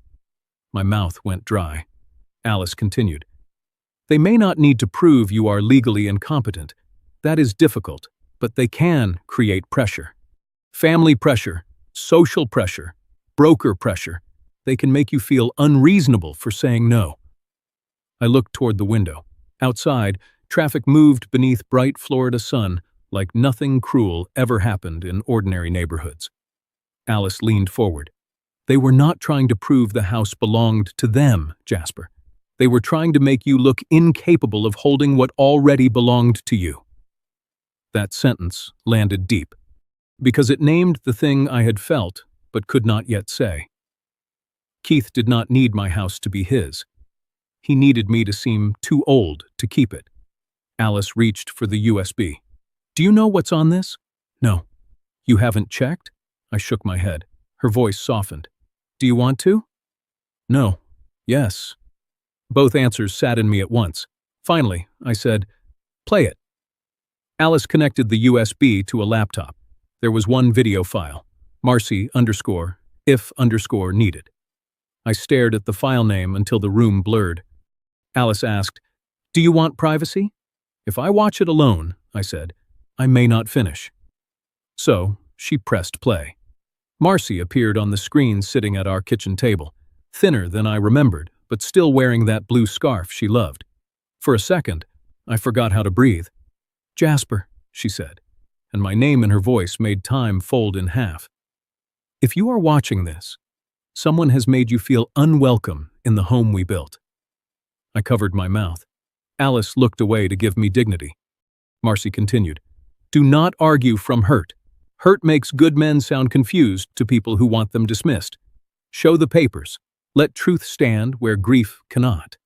My mouth went dry. Alice continued. They may not need to prove you are legally incompetent. That is difficult, but they can create pressure. Family pressure, social pressure, broker pressure. They can make you feel unreasonable for saying no. I looked toward the window. Outside, traffic moved beneath bright Florida sun like nothing cruel ever happened in ordinary neighborhoods. Alice leaned forward. They were not trying to prove the house belonged to them, Jasper. They were trying to make you look incapable of holding what already belonged to you. That sentence landed deep, because it named the thing I had felt but could not yet say. Keith did not need my house to be his. He needed me to seem too old to keep it. Alice reached for the USB. Do you know what's on this? No. You haven't checked? I shook my head. Her voice softened. Do you want to? No. Yes. Both answers sat in me at once. Finally, I said, play it. Alice connected the USB to a laptop. There was one video file, Marcy_if_needed. I stared at the file name until the room blurred. Alice asked, do you want privacy? If I watch it alone, I said, I may not finish. So, she pressed play. Marcy appeared on the screen sitting at our kitchen table, thinner than I remembered, but still wearing that blue scarf she loved. For a second, I forgot how to breathe. Jasper, she said, and my name in her voice made time fold in half. If you are watching this, someone has made you feel unwelcome in the home we built. I covered my mouth. Alice looked away to give me dignity. Marcy continued, do not argue from hurt. Hurt makes good men sound confused to people who want them dismissed. Show the papers. Let truth stand where grief cannot.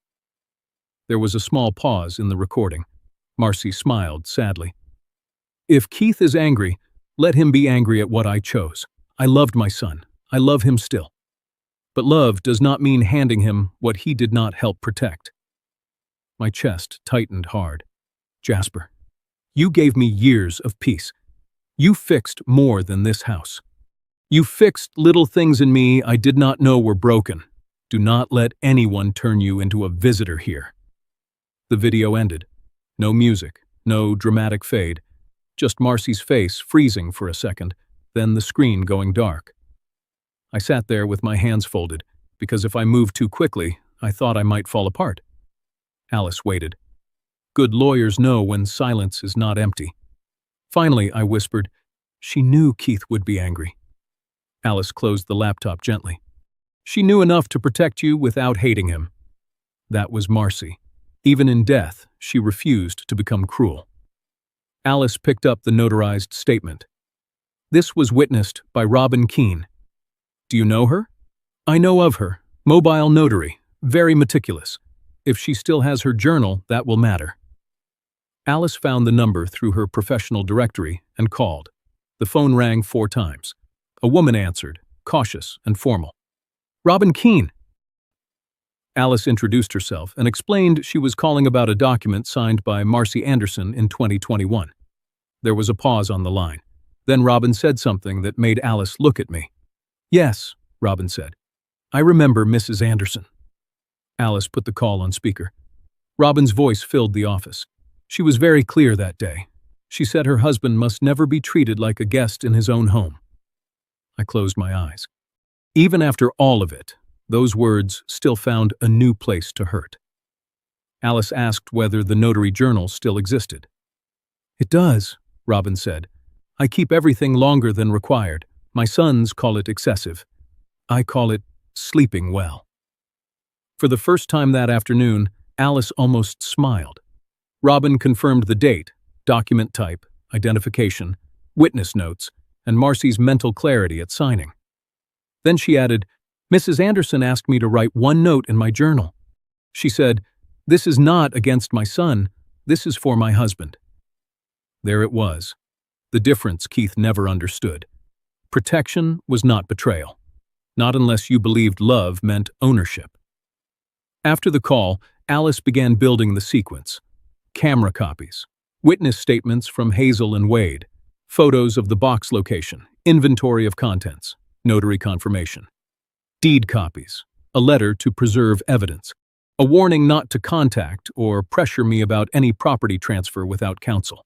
There was a small pause in the recording. Marcy smiled sadly. If Keith is angry, let him be angry at what I chose. I loved my son. I love him still. But love does not mean handing him what he did not help protect. My chest tightened hard. Jasper, you gave me years of peace. You fixed more than this house. You fixed little things in me I did not know were broken. Do not let anyone turn you into a visitor here. The video ended. No music, no dramatic fade, just Marcy's face freezing for a second, then the screen going dark. I sat there with my hands folded, because if I moved too quickly, I thought I might fall apart. Alice waited. Good lawyers know when silence is not empty. Finally, I whispered, she knew Keith would be angry. Alice closed the laptop gently. She knew enough to protect you without hating him. That was Marcy. Even in death, she refused to become cruel. Alice picked up the notarized statement. This was witnessed by Robin Keene. Do you know her? I know of her. Mobile notary. Very meticulous. If she still has her journal, that will matter. Alice found the number through her professional directory and called. The phone rang 4 times. A woman answered, cautious and formal. Robin Keene. Alice introduced herself and explained she was calling about a document signed by Marcy Anderson in 2021. There was a pause on the line. Then Robin said something that made Alice look at me. Yes, Robin said. I remember Mrs. Anderson. Alice put the call on speaker. Robin's voice filled the office. She was very clear that day. She said her husband must never be treated like a guest in his own home. I closed my eyes. Even after all of it, those words still found a new place to hurt. Alice asked whether the notary journal still existed. It does, Robin said. I keep everything longer than required. My sons call it excessive. I call it sleeping well. For the first time that afternoon, Alice almost smiled. Robin confirmed the date, document type, identification, witness notes, and Marcy's mental clarity at signing. Then she added, Mrs. Anderson asked me to write one note in my journal. She said, this is not against my son, this is for my husband. There it was. The difference Keith never understood. Protection was not betrayal. Not unless you believed love meant ownership. After the call, Alice began building the sequence. Camera copies, witness statements from Hazel and Wade, Photos of the box location, inventory of contents, notary confirmation. Deed copies, a letter to preserve evidence, a warning not to contact or pressure me about any property transfer without counsel.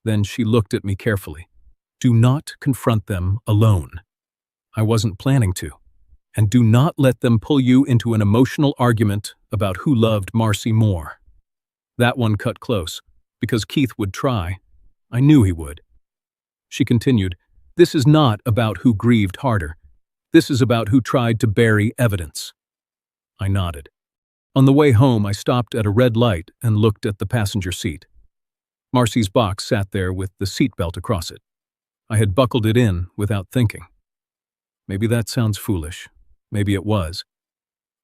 Then she looked at me carefully. Do not confront them alone. I wasn't planning to. And do not let them pull you into an emotional argument about who loved Marcy more. That one cut close, because Keith would try. I knew he would. She continued, this is not about who grieved harder. This is about who tried to bury evidence. I nodded. On the way home, I stopped at a red light and looked at the passenger seat. Marcy's box sat there with the seatbelt across it. I had buckled it in without thinking. Maybe that sounds foolish. Maybe it was.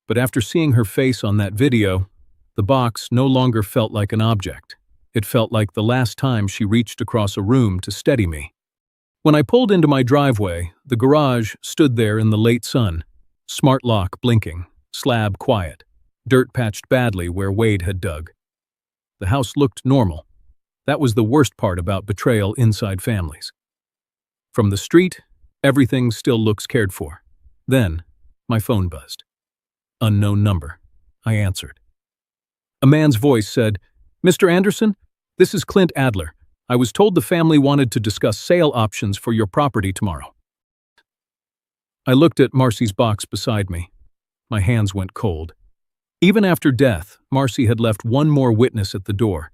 But after seeing her face on that video, the box no longer felt like an object. It felt like the last time she reached across a room to steady me. When I pulled into my driveway, the garage stood there in the late sun, smart lock blinking, slab quiet, dirt patched badly where Wade had dug. The house looked normal. That was the worst part about betrayal inside families. From the street, everything still looks cared for. Then, my phone buzzed. Unknown number. I answered. A man's voice said, Mr. Anderson, this is Clint Adler. I was told the family wanted to discuss sale options for your property tomorrow. I looked at Marcy's box beside me. My hands went cold. Even after death, Marcy had left one more witness at the door.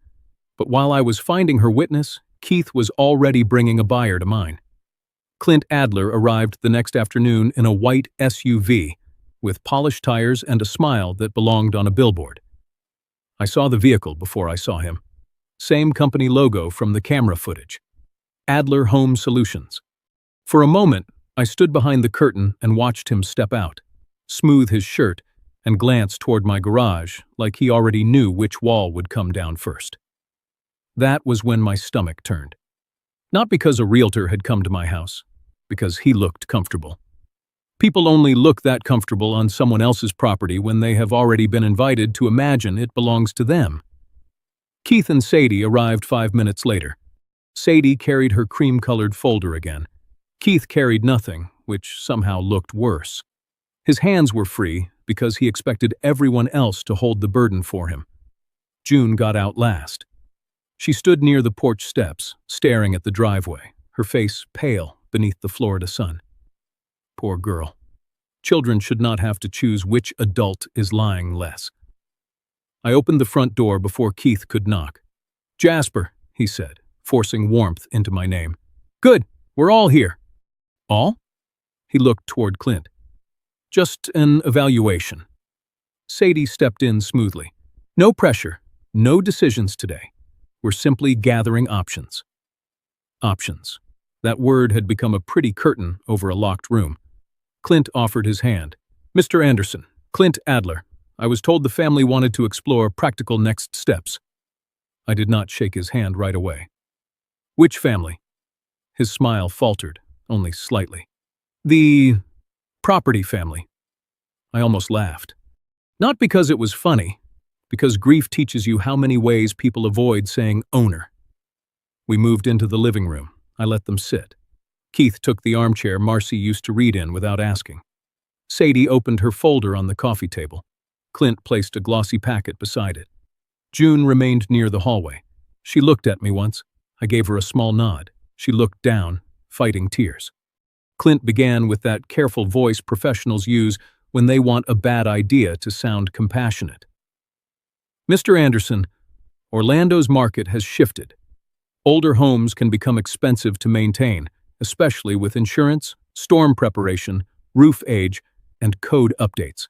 But while I was finding her witness, Keith was already bringing a buyer to mine. Clint Adler arrived the next afternoon in a white SUV with polished tires and a smile that belonged on a billboard. I saw the vehicle before I saw him. Same company logo from the camera footage. Adler Home Solutions. For a moment, I stood behind the curtain and watched him step out, smooth his shirt, and glance toward my garage like he already knew which wall would come down first. That was when my stomach turned. Not because a realtor had come to my house, because he looked comfortable. People only look that comfortable on someone else's property when they have already been invited to imagine it belongs to them. Keith and Sadie arrived 5 minutes later. Sadie carried her cream-colored folder again. Keith carried nothing, which somehow looked worse. His hands were free because he expected everyone else to hold the burden for him. June got out last. She stood near the porch steps, staring at the driveway, her face pale beneath the Florida sun. Poor girl. Children should not have to choose which adult is lying less. I opened the front door before Keith could knock. Jasper, he said, forcing warmth into my name. Good, we're all here. All? He looked toward Clint. Just an evaluation. Sadie stepped in smoothly. No pressure, no decisions today. We're simply gathering options. Options. That word had become a pretty curtain over a locked room. Clint offered his hand. Mr. Anderson, Clint Adler. I was told the family wanted to explore practical next steps. I did not shake his hand right away. Which family? His smile faltered, only slightly. The property family. I almost laughed. Not because it was funny, because grief teaches you how many ways people avoid saying owner. We moved into the living room. I let them sit. Keith took the armchair Marcy used to read in without asking. Sadie opened her folder on the coffee table. Clint placed a glossy packet beside it. June remained near the hallway. She looked at me once. I gave her a small nod. She looked down, fighting tears. Clint began with that careful voice professionals use when they want a bad idea to sound compassionate. Mr. Anderson, Orlando's market has shifted. Older homes can become expensive to maintain, especially with insurance, storm preparation, roof age, and code updates.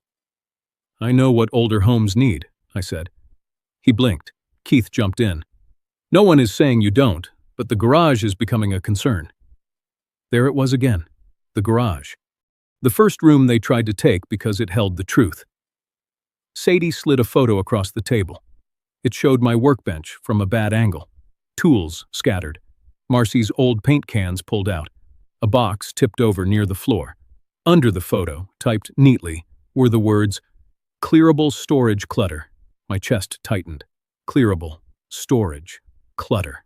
I know what older homes need, I said. He blinked. Keith jumped in. No one is saying you don't, but the garage is becoming a concern. There it was again, the garage. The first room they tried to take because it held the truth. Sadie slid a photo across the table. It showed my workbench from a bad angle. Tools scattered. Marcy's old paint cans pulled out. A box tipped over near the floor. Under the photo, typed neatly, were the words, clearable storage clutter. My chest tightened. Clearable storage clutter.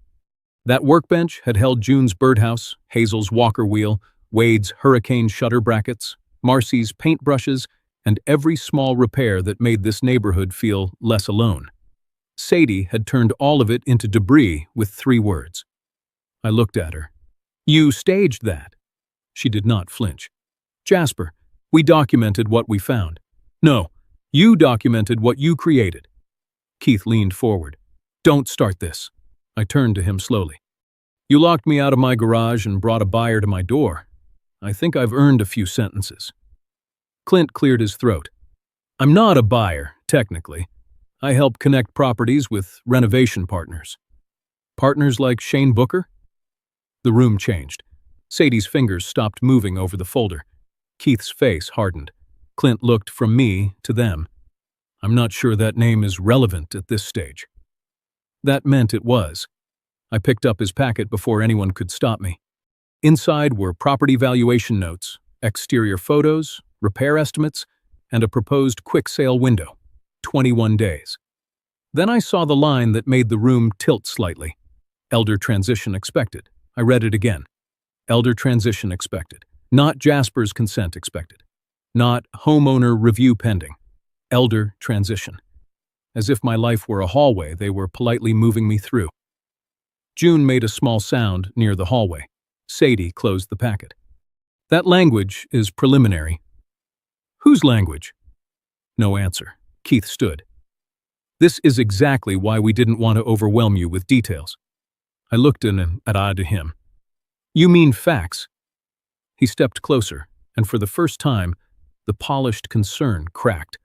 That workbench had held June's birdhouse, Hazel's walker wheel, Wade's hurricane shutter brackets, Marcy's paintbrushes, and every small repair that made this neighborhood feel less alone. Sadie had turned all of it into debris with 3 words. I looked at her. "You staged that." She did not flinch. "Jasper, we documented what we found." "No, you documented what you created." Keith leaned forward. "Don't start this." I turned to him slowly. "You locked me out of my garage and brought a buyer to my door. I think I've earned a few sentences." Clint cleared his throat. "I'm not a buyer, technically. I help connect properties with renovation partners." "Partners like Shane Booker?" The room changed. Sadie's fingers stopped moving over the folder. Keith's face hardened. Clint looked from me to them. "I'm not sure that name is relevant at this stage." That meant it was. I picked up his packet before anyone could stop me. Inside were property valuation notes, exterior photos, repair estimates, and a proposed quick sale window. 21 days. Then I saw the line that made the room tilt slightly. Elder transition expected. I read it again. Elder transition expected. Not Jasper's consent expected. Not homeowner review pending. Elder transition. As if my life were a hallway they were politely moving me through. June made a small sound near the hallway. Sadie closed the packet. "That language is preliminary." "Whose language?" No answer. Keith stood. "This is exactly why we didn't want to overwhelm you with details." I looked at him. "You mean facts?" He stepped closer, and for the first time, the polished concern cracked.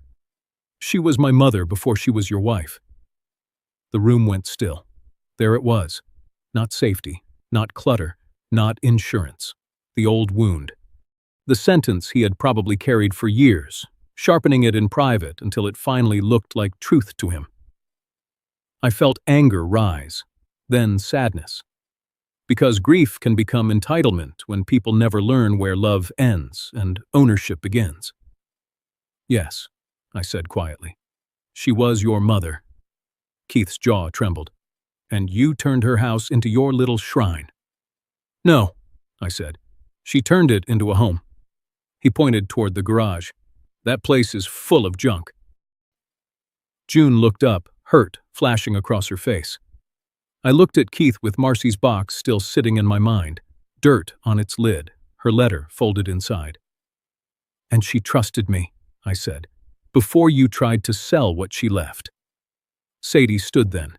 "She was my mother before she was your wife." The room went still. There it was. Not safety, not clutter, not insurance. The old wound. The sentence he had probably carried for years, sharpening it in private until it finally looked like truth to him. I felt anger rise, then sadness. Because grief can become entitlement when people never learn where love ends and ownership begins. "Yes," I said quietly. "She was your mother." Keith's jaw trembled. "And you turned her house into your little shrine." "No," I said. "She turned it into a home." He pointed toward the garage. "That place is full of junk." June looked up, hurt flashing across her face. I looked at Keith with Marcy's box still sitting in my mind, dirt on its lid, her letter folded inside. "And she trusted me," I said, "before you tried to sell what she left." Sadie stood then.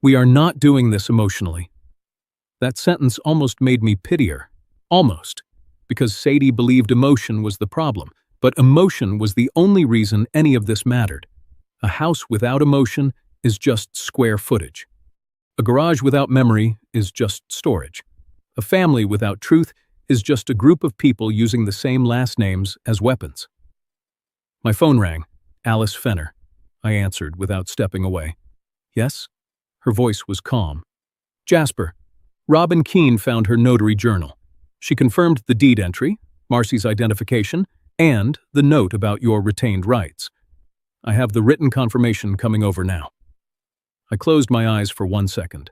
"We are not doing this emotionally." That sentence almost made me pity her. Almost. Because Sadie believed emotion was the problem, but emotion was the only reason any of this mattered. A house without emotion is just square footage. A garage without memory is just storage. A family without truth is just a group of people using the same last names as weapons. My phone rang. Alice Fenner. I answered without stepping away. "Yes?" Her voice was calm. "Jasper, Robin Keene found her notary journal. She confirmed the deed entry, Marcy's identification, and the note about your retained rights. I have the written confirmation coming over now." I closed my eyes for 1 second.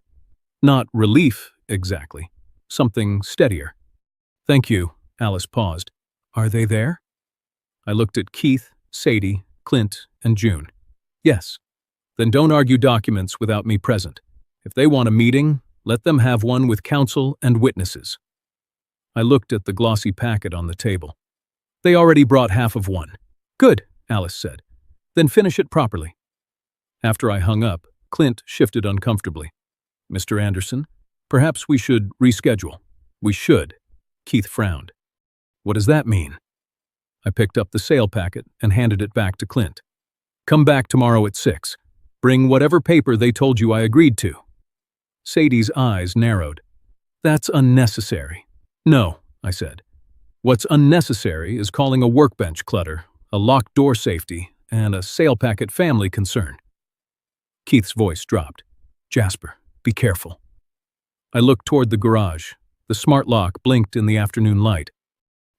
Not relief, exactly. Something steadier. "Thank you," Alice paused. "Are they there?" I looked at Keith, Sadie, Clint, and June. "Yes." "Then don't argue documents without me present. If they want a meeting, let them have one with counsel and witnesses." I looked at the glossy packet on the table. "They already brought half of one." "Good," Alice said. "Then finish it properly." After I hung up, Clint shifted uncomfortably. "Mr. Anderson, perhaps we should reschedule." "We should." Keith frowned. "What does that mean?" I picked up the sale packet and handed it back to Clint. "Come back tomorrow at 6. Bring whatever paper they told you I agreed to." Sadie's eyes narrowed. "That's unnecessary." "No," I said. "What's unnecessary is calling a workbench clutter, a locked door safety, and a sale packet family concern." Keith's voice dropped. "Jasper, be careful." I looked toward the garage. The smart lock blinked in the afternoon light.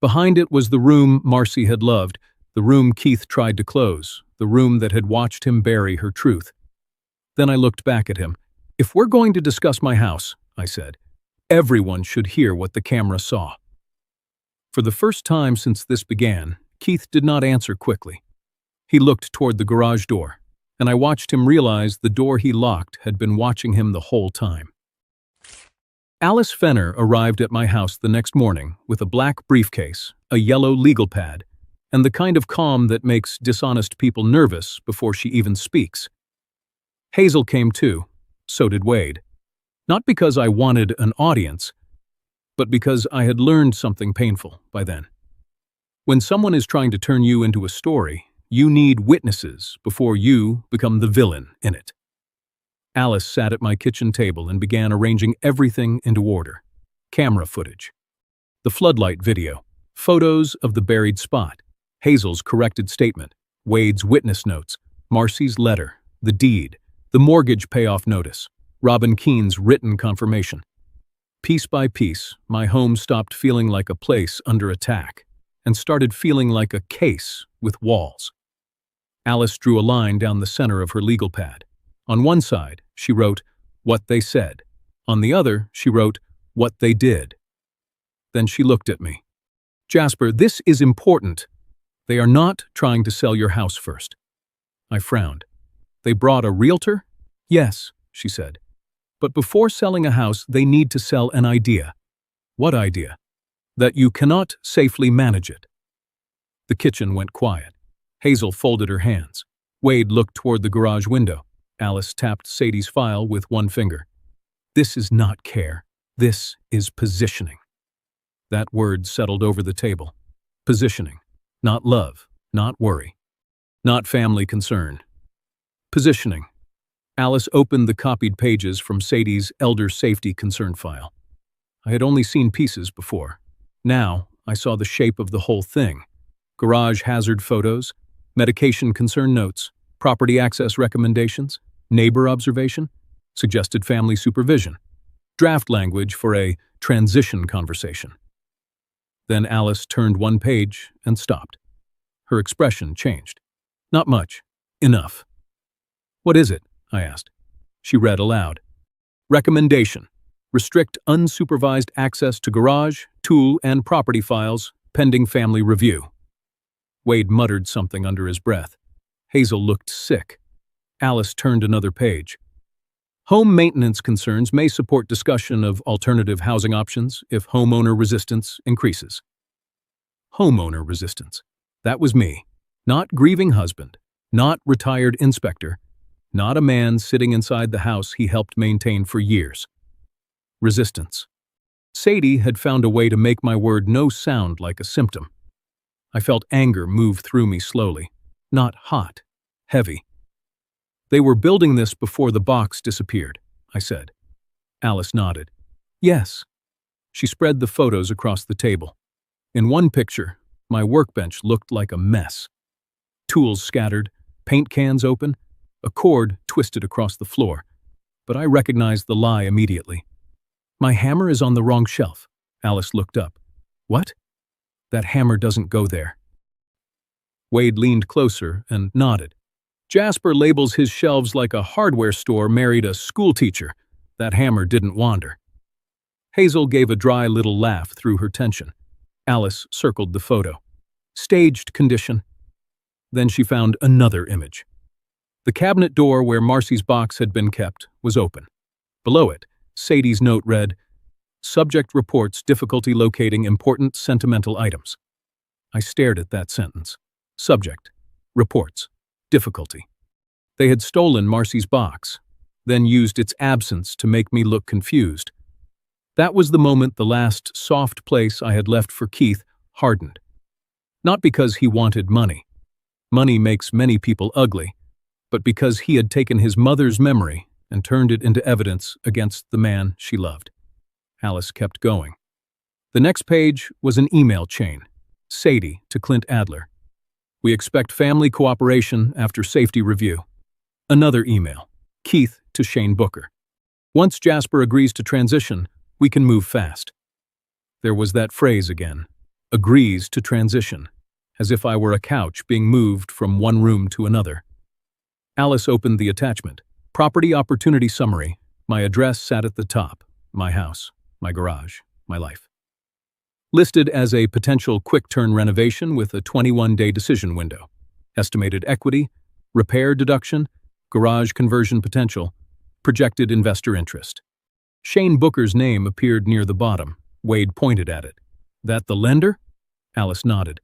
Behind it was the room Marcy had loved, the room Keith tried to close, the room that had watched him bury her truth. Then I looked back at him. "If we're going to discuss my house, I said. Everyone should hear what the camera saw. For the first time since this began, Keith did not answer quickly. He looked toward the garage door, and I watched him realize the door he locked had been watching him the whole time. Alice Fenner arrived at my house the next morning with a black briefcase, a yellow legal pad, and the kind of calm that makes dishonest people nervous before she even speaks. Hazel came too, so did Wade. Not because I wanted an audience, but because I had learned something painful by then. When someone is trying to turn you into a story, you need witnesses before you become the villain in it. Alice sat at my kitchen table and began arranging everything into order. Camera footage, the floodlight video, photos of the buried spot, Hazel's corrected statement, Wade's witness notes, Marcy's letter, the deed, the mortgage payoff notice, Robin Keene's written confirmation. Piece by piece, my home stopped feeling like a place under attack and started feeling like a case with walls. Alice drew a line down the center of her legal pad. On one side, she wrote, "What they said." On the other, she wrote, "What they did." Then she looked at me. "Jasper, this is important. They are not trying to sell your house first." I frowned. "They brought a realtor?" "Yes," she said. "But before selling a house, they need to sell an idea." "What idea?" "That you cannot safely manage it." The kitchen went quiet. Hazel folded her hands. Wade looked toward the garage window. Alice tapped Sadie's file with one finger. "This is not care. This is positioning." That word settled over the table. Positioning. Not love, not worry, not family concern. Positioning. Alice opened the copied pages from Sadie's elder safety concern file. I had only seen pieces before. Now, I saw the shape of the whole thing. Garage hazard photos, medication concern notes, property access recommendations, neighbor observation, suggested family supervision, draft language for a transition conversation. Then Alice turned one page and stopped. Her expression changed. "Not much. Enough." "What is it?" I asked. She read aloud. "Recommendation. Restrict unsupervised access to garage, tool, and property files, pending family review." Wade muttered something under his breath. Hazel looked sick. Alice turned another page. "Home maintenance concerns may support discussion of alternative housing options if homeowner resistance increases." Homeowner resistance. That was me. Not grieving husband. Not retired inspector. Not a man sitting inside the house he helped maintain for years. Resistance. Sadie had found a way to make my word no sound like a symptom. I felt anger move through me slowly. Not hot. Heavy. "They were building this before the box disappeared," I said. Alice nodded. "Yes." She spread the photos across the table. In one picture, my workbench looked like a mess. Tools scattered, paint cans open, a cord twisted across the floor, but I recognized the lie immediately. "My hammer is on the wrong shelf." Alice looked up. "What?" "That hammer doesn't go there." Wade leaned closer and nodded. "Jasper labels his shelves like a hardware store married a schoolteacher. That hammer didn't wander." Hazel gave a dry little laugh through her tension. Alice circled the photo. "Staged condition." Then she found another image. The cabinet door where Marcy's box had been kept was open. Below it, Sadie's note read, "Subject reports difficulty locating important sentimental items." I stared at that sentence. Subject. Reports. Difficulty. They had stolen Marcy's box, then used its absence to make me look confused. That was the moment the last soft place I had left for Keith hardened. Not because he wanted money. Money makes many people ugly, but because he had taken his mother's memory and turned it into evidence against the man she loved. Alice kept going. The next page was an email chain. Sadie to Clint Adler. "We expect family cooperation after safety review." Another email. Keith to Shane Booker. "Once Jasper agrees to transition, we can move fast." There was that phrase again. Agrees to transition. As if I were a couch being moved from one room to another. Alice opened the attachment. Property opportunity summary. My address sat at the top. my house, my garage, my life. Listed as a potential quick-turn renovation with a 21-day decision window. Estimated equity, repair deduction, garage conversion potential, projected investor interest. Shane Booker's name appeared near the bottom. Wade pointed at it. That the lender? Alice nodded.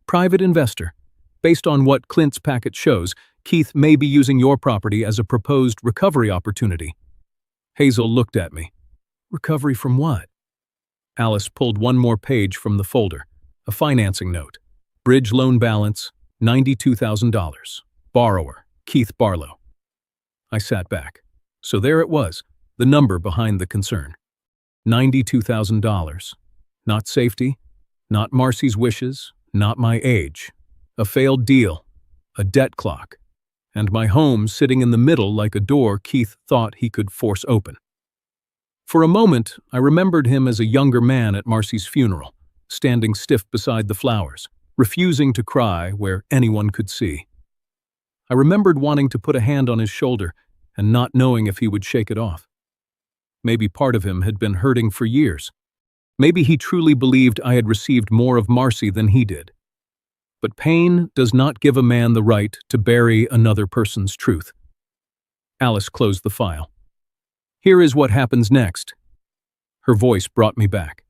Private investor. Based on what Clint's packet shows, Keith may be using your property as a proposed recovery opportunity. Hazel looked at me. Recovery from what? Alice pulled one more page from the folder. A financing note. Bridge loan balance, $92,000. Borrower, Keith Barlow. I sat back. So there it was, the number behind the concern. $92,000. Not safety, not Marcy's wishes, not my age. A failed deal, a debt clock, and my home sitting in the middle like a door Keith thought he could force open. For a moment, I remembered him as a younger man at Marcy's funeral, standing stiff beside the flowers, refusing to cry where anyone could see. I remembered wanting to put a hand on his shoulder and not knowing if he would shake it off. Maybe part of him had been hurting for years. Maybe he truly believed I had received more of Marcy than he did. But pain does not give a man the right to bury another person's truth. Alice closed the file. Here is what happens next. Her voice brought me back.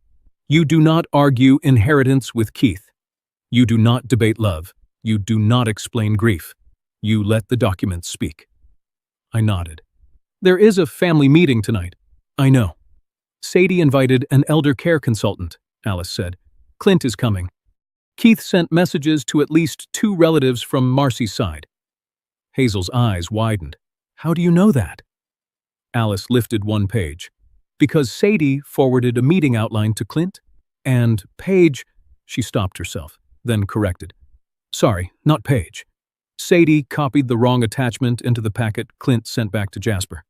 You do not argue inheritance with Keith. You do not debate love. You do not explain grief. You let the documents speak. I nodded. There is a family meeting tonight. I know. Sadie invited an elder care consultant, Alice said. Clint is coming. Keith sent messages to at least 2 relatives from Marcy's side. Hazel's eyes widened. How do you know that? Alice lifted one page. Because Sadie forwarded a meeting outline to Clint, and Paige, she stopped herself, then corrected. Sorry, not Paige. Sadie copied the wrong attachment into the packet Clint sent back to Jasper.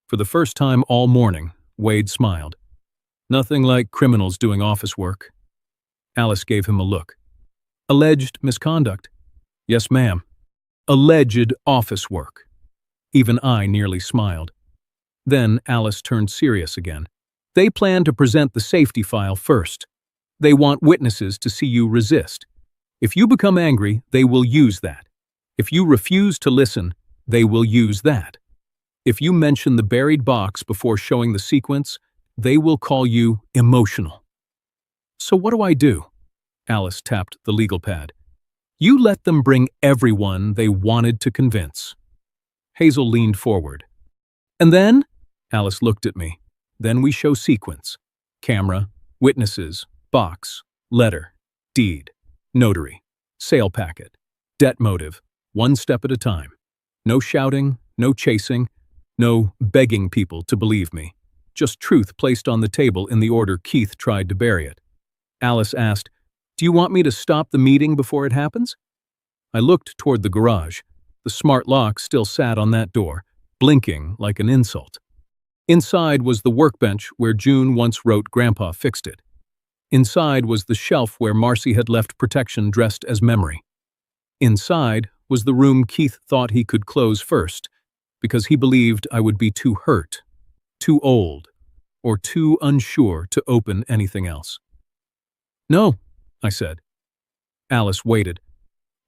For the first time all morning, Wade smiled. Nothing like criminals doing office work. Alice gave him a look. Alleged misconduct. Yes, ma'am. Alleged office work. Even I nearly smiled. Then Alice turned serious again. They plan to present the safety file first. They want witnesses to see you resist. If you become angry, they will use that. If you refuse to listen, they will use that. If you mention the buried box before showing the sequence, they will call you emotional. So what do? Alice tapped the legal pad. You let them bring everyone they wanted to convince. Hazel leaned forward. And then? Alice looked at me. Then we show sequence. Camera, witnesses, box, letter, deed, notary, sale packet, debt motive, one step at a time. No shouting, no chasing, no begging people to believe me. Just truth placed on the table in the order Keith tried to bury it. Alice asked, Do you want me to stop the meeting before it happens? I looked toward the garage. The smart lock still sat on that door, blinking like an insult. Inside was the workbench where June once wrote Grandpa fixed it. Inside was the shelf where Marcy had left protection dressed as memory. Inside was the room Keith thought he could close first, because he believed I would be too hurt, too old, or too unsure to open anything else. No, I said. Alice waited.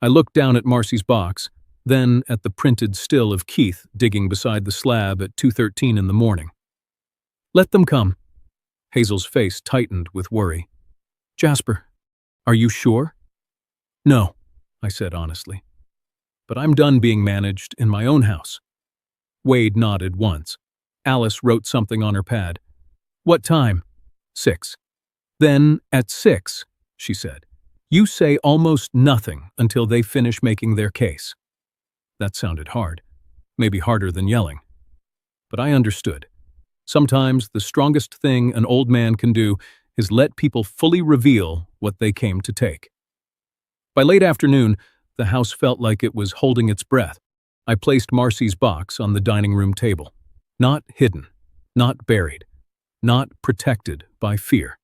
I looked down at Marcy's box, then at the printed still of Keith digging beside the slab at 2:13 in the morning. Let them come. Hazel's face tightened with worry. Jasper, are you sure? No, I said honestly. But I'm done being managed in my own house. Wade nodded once. Alice wrote something on her pad. What time? 6. Then, at 6, she said, you say almost nothing until they finish making their case. That sounded hard, maybe harder than yelling. But I understood. Sometimes the strongest thing an old man can do is let people fully reveal what they came to take. By late afternoon, the house felt like it was holding its breath. I placed Marcy's box on the dining room table. Not hidden, not buried, not protected by fear.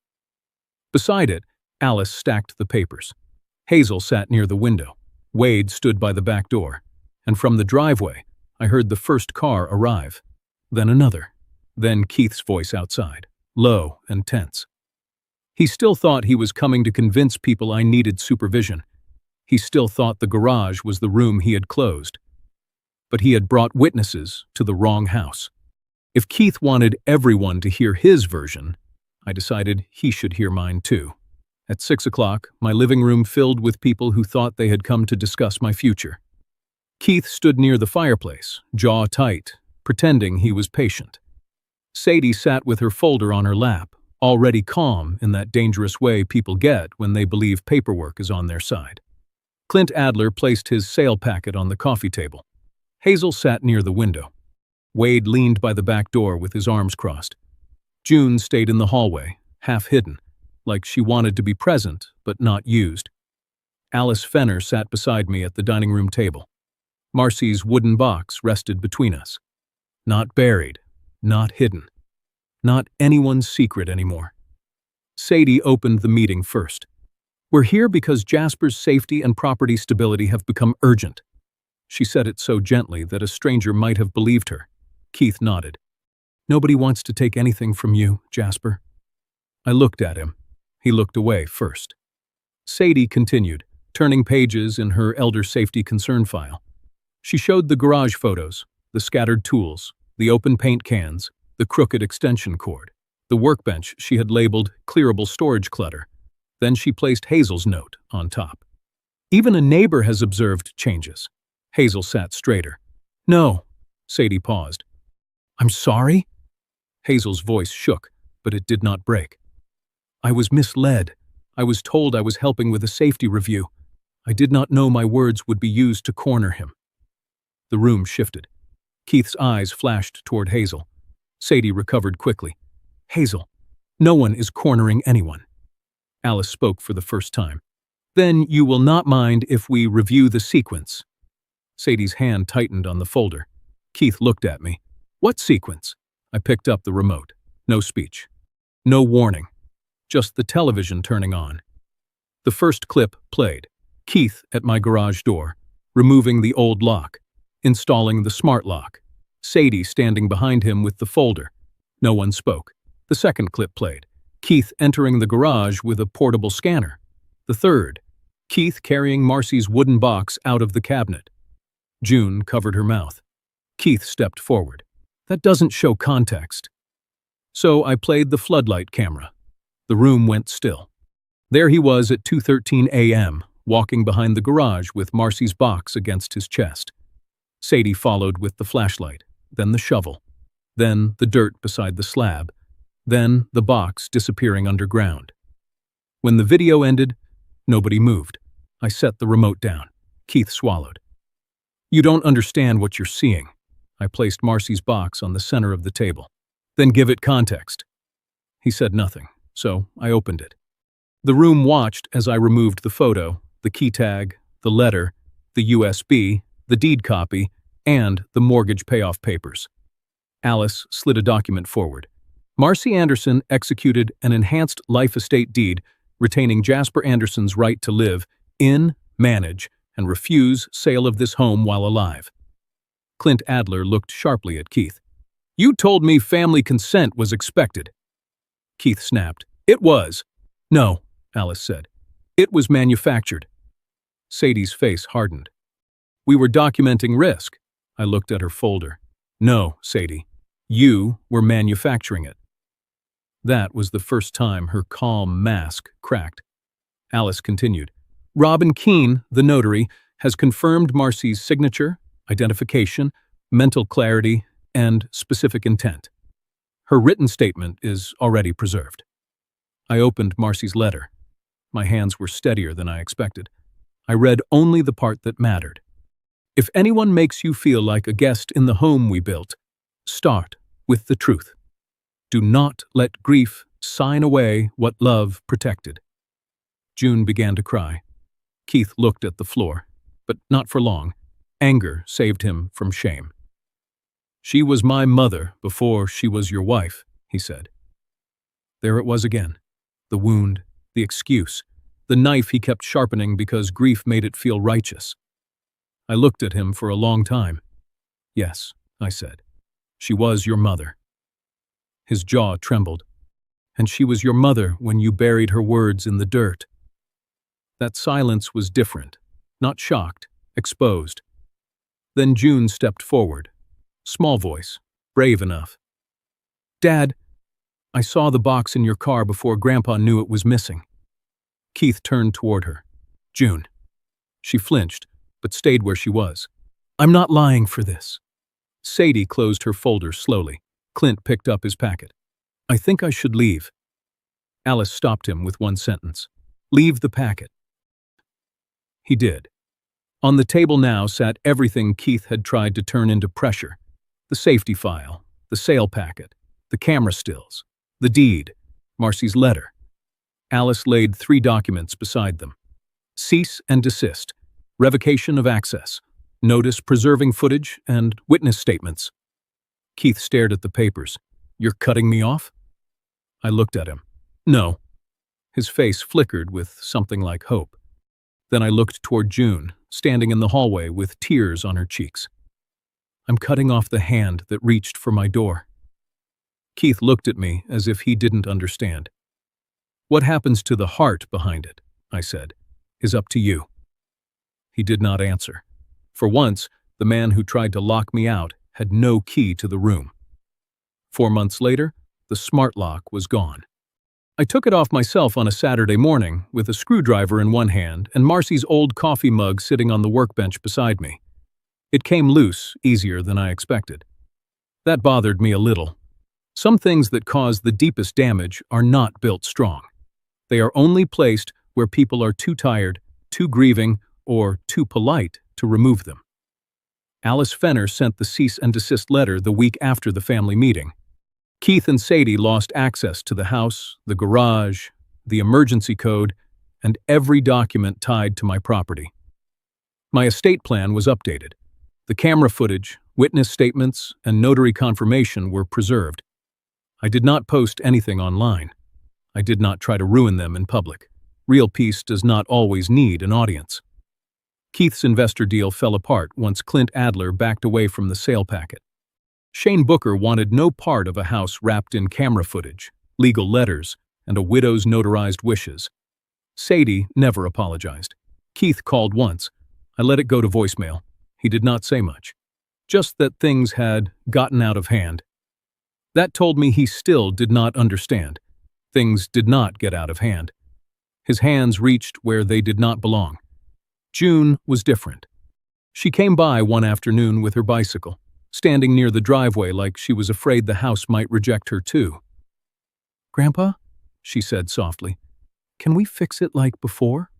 Beside it, Alice stacked the papers. Hazel sat near the window. Wade stood by the back door. And from the driveway, I heard the first car arrive. Then another. Then Keith's voice outside, low and tense. He still thought he was coming to convince people I needed supervision. He still thought the garage was the room he had closed. But he had brought witnesses to the wrong house. If Keith wanted everyone to hear his version, I decided he should hear mine too. At 6 o'clock, my living room filled with people who thought they had come to discuss my future. Keith stood near the fireplace, jaw tight, pretending he was patient. Sadie sat with her folder on her lap, already calm in that dangerous way people get when they believe paperwork is on their side. Clint Adler placed his sale packet on the coffee table. Hazel sat near the window. Wade leaned by the back door with his arms crossed. June stayed in the hallway, half hidden, like she wanted to be present but not used. Alice Fenner sat beside me at the dining room table. Marcy's wooden box rested between us. Not buried, not hidden, not anyone's secret anymore. Sadie opened the meeting first. "We're here because Jasper's safety and property stability have become urgent." She said it so gently that a stranger might have believed her. Keith nodded. "Nobody wants to take anything from you, Jasper." I looked at him. He looked away first. Sadie continued, turning pages in her elder safety concern file. She showed the garage photos, the scattered tools, the open paint cans, the crooked extension cord, the workbench she had labeled clearable storage clutter. Then she placed Hazel's note on top. "Even a neighbor has observed changes." Hazel sat straighter. "No." Sadie paused. "I'm sorry?" Hazel's voice shook, but it did not break. "I was misled. I was told I was helping with a safety review. I did not know my words would be used to corner him." The room shifted. Keith's eyes flashed toward Hazel. Sadie recovered quickly. "Hazel, no one is cornering anyone." Alice spoke for the first time. "Then you will not mind if we review the sequence." Sadie's hand tightened on the folder. Keith looked at me. "What sequence?" I picked up the remote. No speech. No warning. Just the television turning on. The first clip played. Keith at my garage door, removing the old lock, installing the smart lock. Sadie standing behind him with the folder. No one spoke. The second clip played. Keith entering the garage with a portable scanner. The third. Keith carrying Marcy's wooden box out of the cabinet. June covered her mouth. Keith stepped forward. "That doesn't show context." So I played the floodlight camera. The room went still. There he was at 2:13 a.m., walking behind the garage with Marcy's box against his chest. Sadie followed with the flashlight, then the shovel, then the dirt beside the slab, then the box disappearing underground. When the video ended, nobody moved. I set the remote down. Keith swallowed. "You don't understand what you're seeing." I placed Marcy's box on the center of the table. "Then give it context." He said nothing, so I opened it. The room watched as I removed the photo, the key tag, the letter, the USB, the deed copy, and the mortgage payoff papers. Alice slid a document forward. "Marcy Anderson executed an enhanced life estate deed retaining Jasper Anderson's right to live in, manage, and refuse sale of this home while alive." Clint Adler looked sharply at Keith. "You told me family consent was expected." Keith snapped. "It was." "No," Alice said. "It was manufactured." Sadie's face hardened. "We were documenting risk." I looked at her folder. "No, Sadie. You were manufacturing it." That was the first time her calm mask cracked. Alice continued. "Robin Keene, the notary, has confirmed Marcy's signature, identification, mental clarity, and specific intent. Her written statement is already preserved." I opened Marcy's letter. My hands were steadier than I expected. I read only the part that mattered. "If anyone makes you feel like a guest in the home we built, start with the truth. Do not let grief sign away what love protected." June began to cry. Keith looked at the floor, but not for long. Anger saved him from shame. "She was my mother before she was your wife," he said. There it was again. The wound, the excuse, the knife he kept sharpening because grief made it feel righteous. I looked at him for a long time. "Yes," I said. "She was your mother." His jaw trembled. "And she was your mother when you buried her words in the dirt." That silence was different, not shocked, exposed. Then June stepped forward. Small voice, brave enough. "Dad, I saw the box in your car before Grandpa knew it was missing." Keith turned toward her. "June." She flinched, but stayed where she was. "I'm not lying for this." Sadie closed her folder slowly. Clint picked up his packet. "I think I should leave." Alice stopped him with one sentence. "Leave the packet." He did. On the table now sat everything Keith had tried to turn into pressure. The safety file, the sale packet, the camera stills, the deed, Marcy's letter. Alice laid 3 documents beside them. Cease and desist, revocation of access, notice preserving footage, and witness statements. Keith stared at the papers. "You're cutting me off?" I looked at him. "No." His face flickered with something like hope. Then I looked toward June, standing in the hallway with tears on her cheeks. "I'm cutting off the hand that reached for my door." Keith looked at me as if he didn't understand. "What happens to the heart behind it," I said, "is up to you." He did not answer. For once, the man who tried to lock me out had no key to the room. 4 months later, the smart lock was gone. I took it off myself on a Saturday morning, with a screwdriver in one hand and Marcy's old coffee mug sitting on the workbench beside me. It came loose, easier than I expected. That bothered me a little. Some things that cause the deepest damage are not built strong. They are only placed where people are too tired, too grieving, or too polite to remove them. Alice Fenner sent the cease and desist letter the week after the family meeting. Keith and Sadie lost access to the house, the garage, the emergency code, and every document tied to my property. My estate plan was updated. The camera footage, witness statements, and notary confirmation were preserved. I did not post anything online. I did not try to ruin them in public. Real peace does not always need an audience. Keith's investor deal fell apart once Clint Adler backed away from the sale packet. Shane Booker wanted no part of a house wrapped in camera footage, legal letters, and a widow's notarized wishes. Sadie never apologized. Keith called once. I let it go to voicemail. He did not say much. Just that things had gotten out of hand. That told me he still did not understand. Things did not get out of hand. His hands reached where they did not belong. June was different. She came by one afternoon with her bicycle, standing near the driveway like she was afraid the house might reject her too. "Grandpa," she said softly, "can we fix it like before?"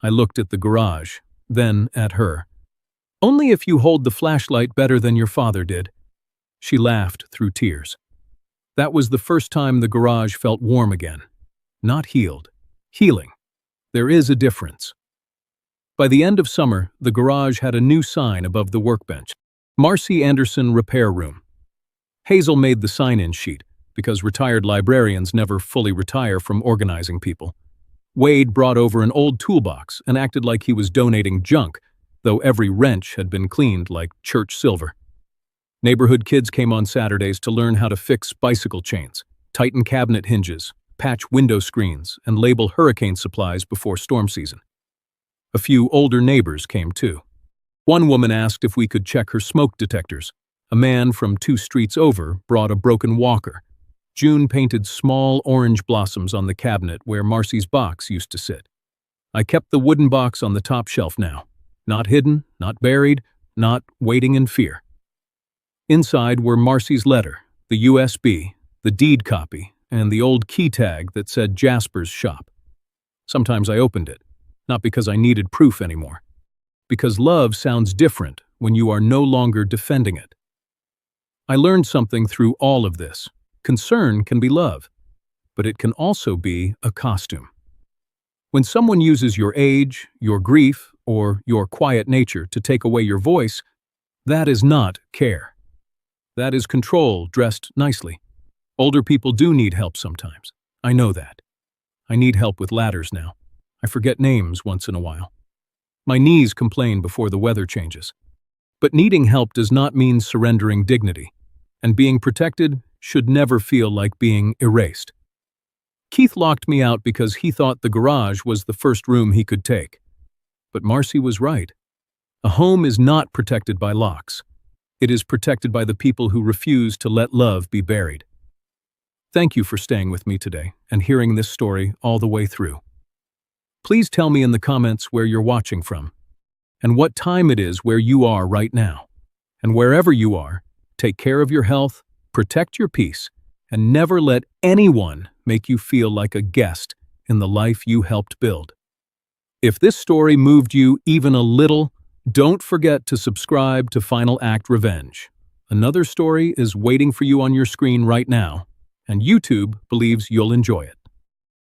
I looked at the garage, then at her. "Only if you hold the flashlight better than your father did." She laughed through tears. That was the first time the garage felt warm again. Not healed. Healing. There is a difference. By the end of summer, the garage had a new sign above the workbench. Marcy Anderson Repair Room. Hazel made the sign-in sheet, because retired librarians never fully retire from organizing people. Wade brought over an old toolbox and acted like he was donating junk, though every wrench had been cleaned like church silver. Neighborhood kids came on Saturdays to learn how to fix bicycle chains, tighten cabinet hinges, patch window screens, and label hurricane supplies before storm season. A few older neighbors came too. One woman asked if we could check her smoke detectors. A man from 2 streets over brought a broken walker. June painted small orange blossoms on the cabinet where Marcy's box used to sit. I kept the wooden box on the top shelf now. Not hidden, not buried, not waiting in fear. Inside were Marcy's letter, the USB, the deed copy, and the old key tag that said Jasper's shop. Sometimes I opened it, not because I needed proof anymore, because love sounds different when you are no longer defending it. I learned something through all of this. Concern can be love, but it can also be a costume. When someone uses your age, your grief, or your quiet nature to take away your voice, that is not care. That is control dressed nicely. Older people do need help sometimes. I know that. I need help with ladders now. I forget names once in a while. My knees complain before the weather changes. But needing help does not mean surrendering dignity. And being protected should never feel like being erased. Keith locked me out because he thought the garage was the first room he could take. But Marcy was right. A home is not protected by locks. It is protected by the people who refuse to let love be buried. Thank you for staying with me today and hearing this story all the way through. Please tell me in the comments where you're watching from, and what time it is where you are right now. And wherever you are, take care of your health, protect your peace, and never let anyone make you feel like a guest in the life you helped build. If this story moved you even a little, don't forget to subscribe to Final Act Revenge. Another story is waiting for you on your screen right now, and YouTube believes you'll enjoy it.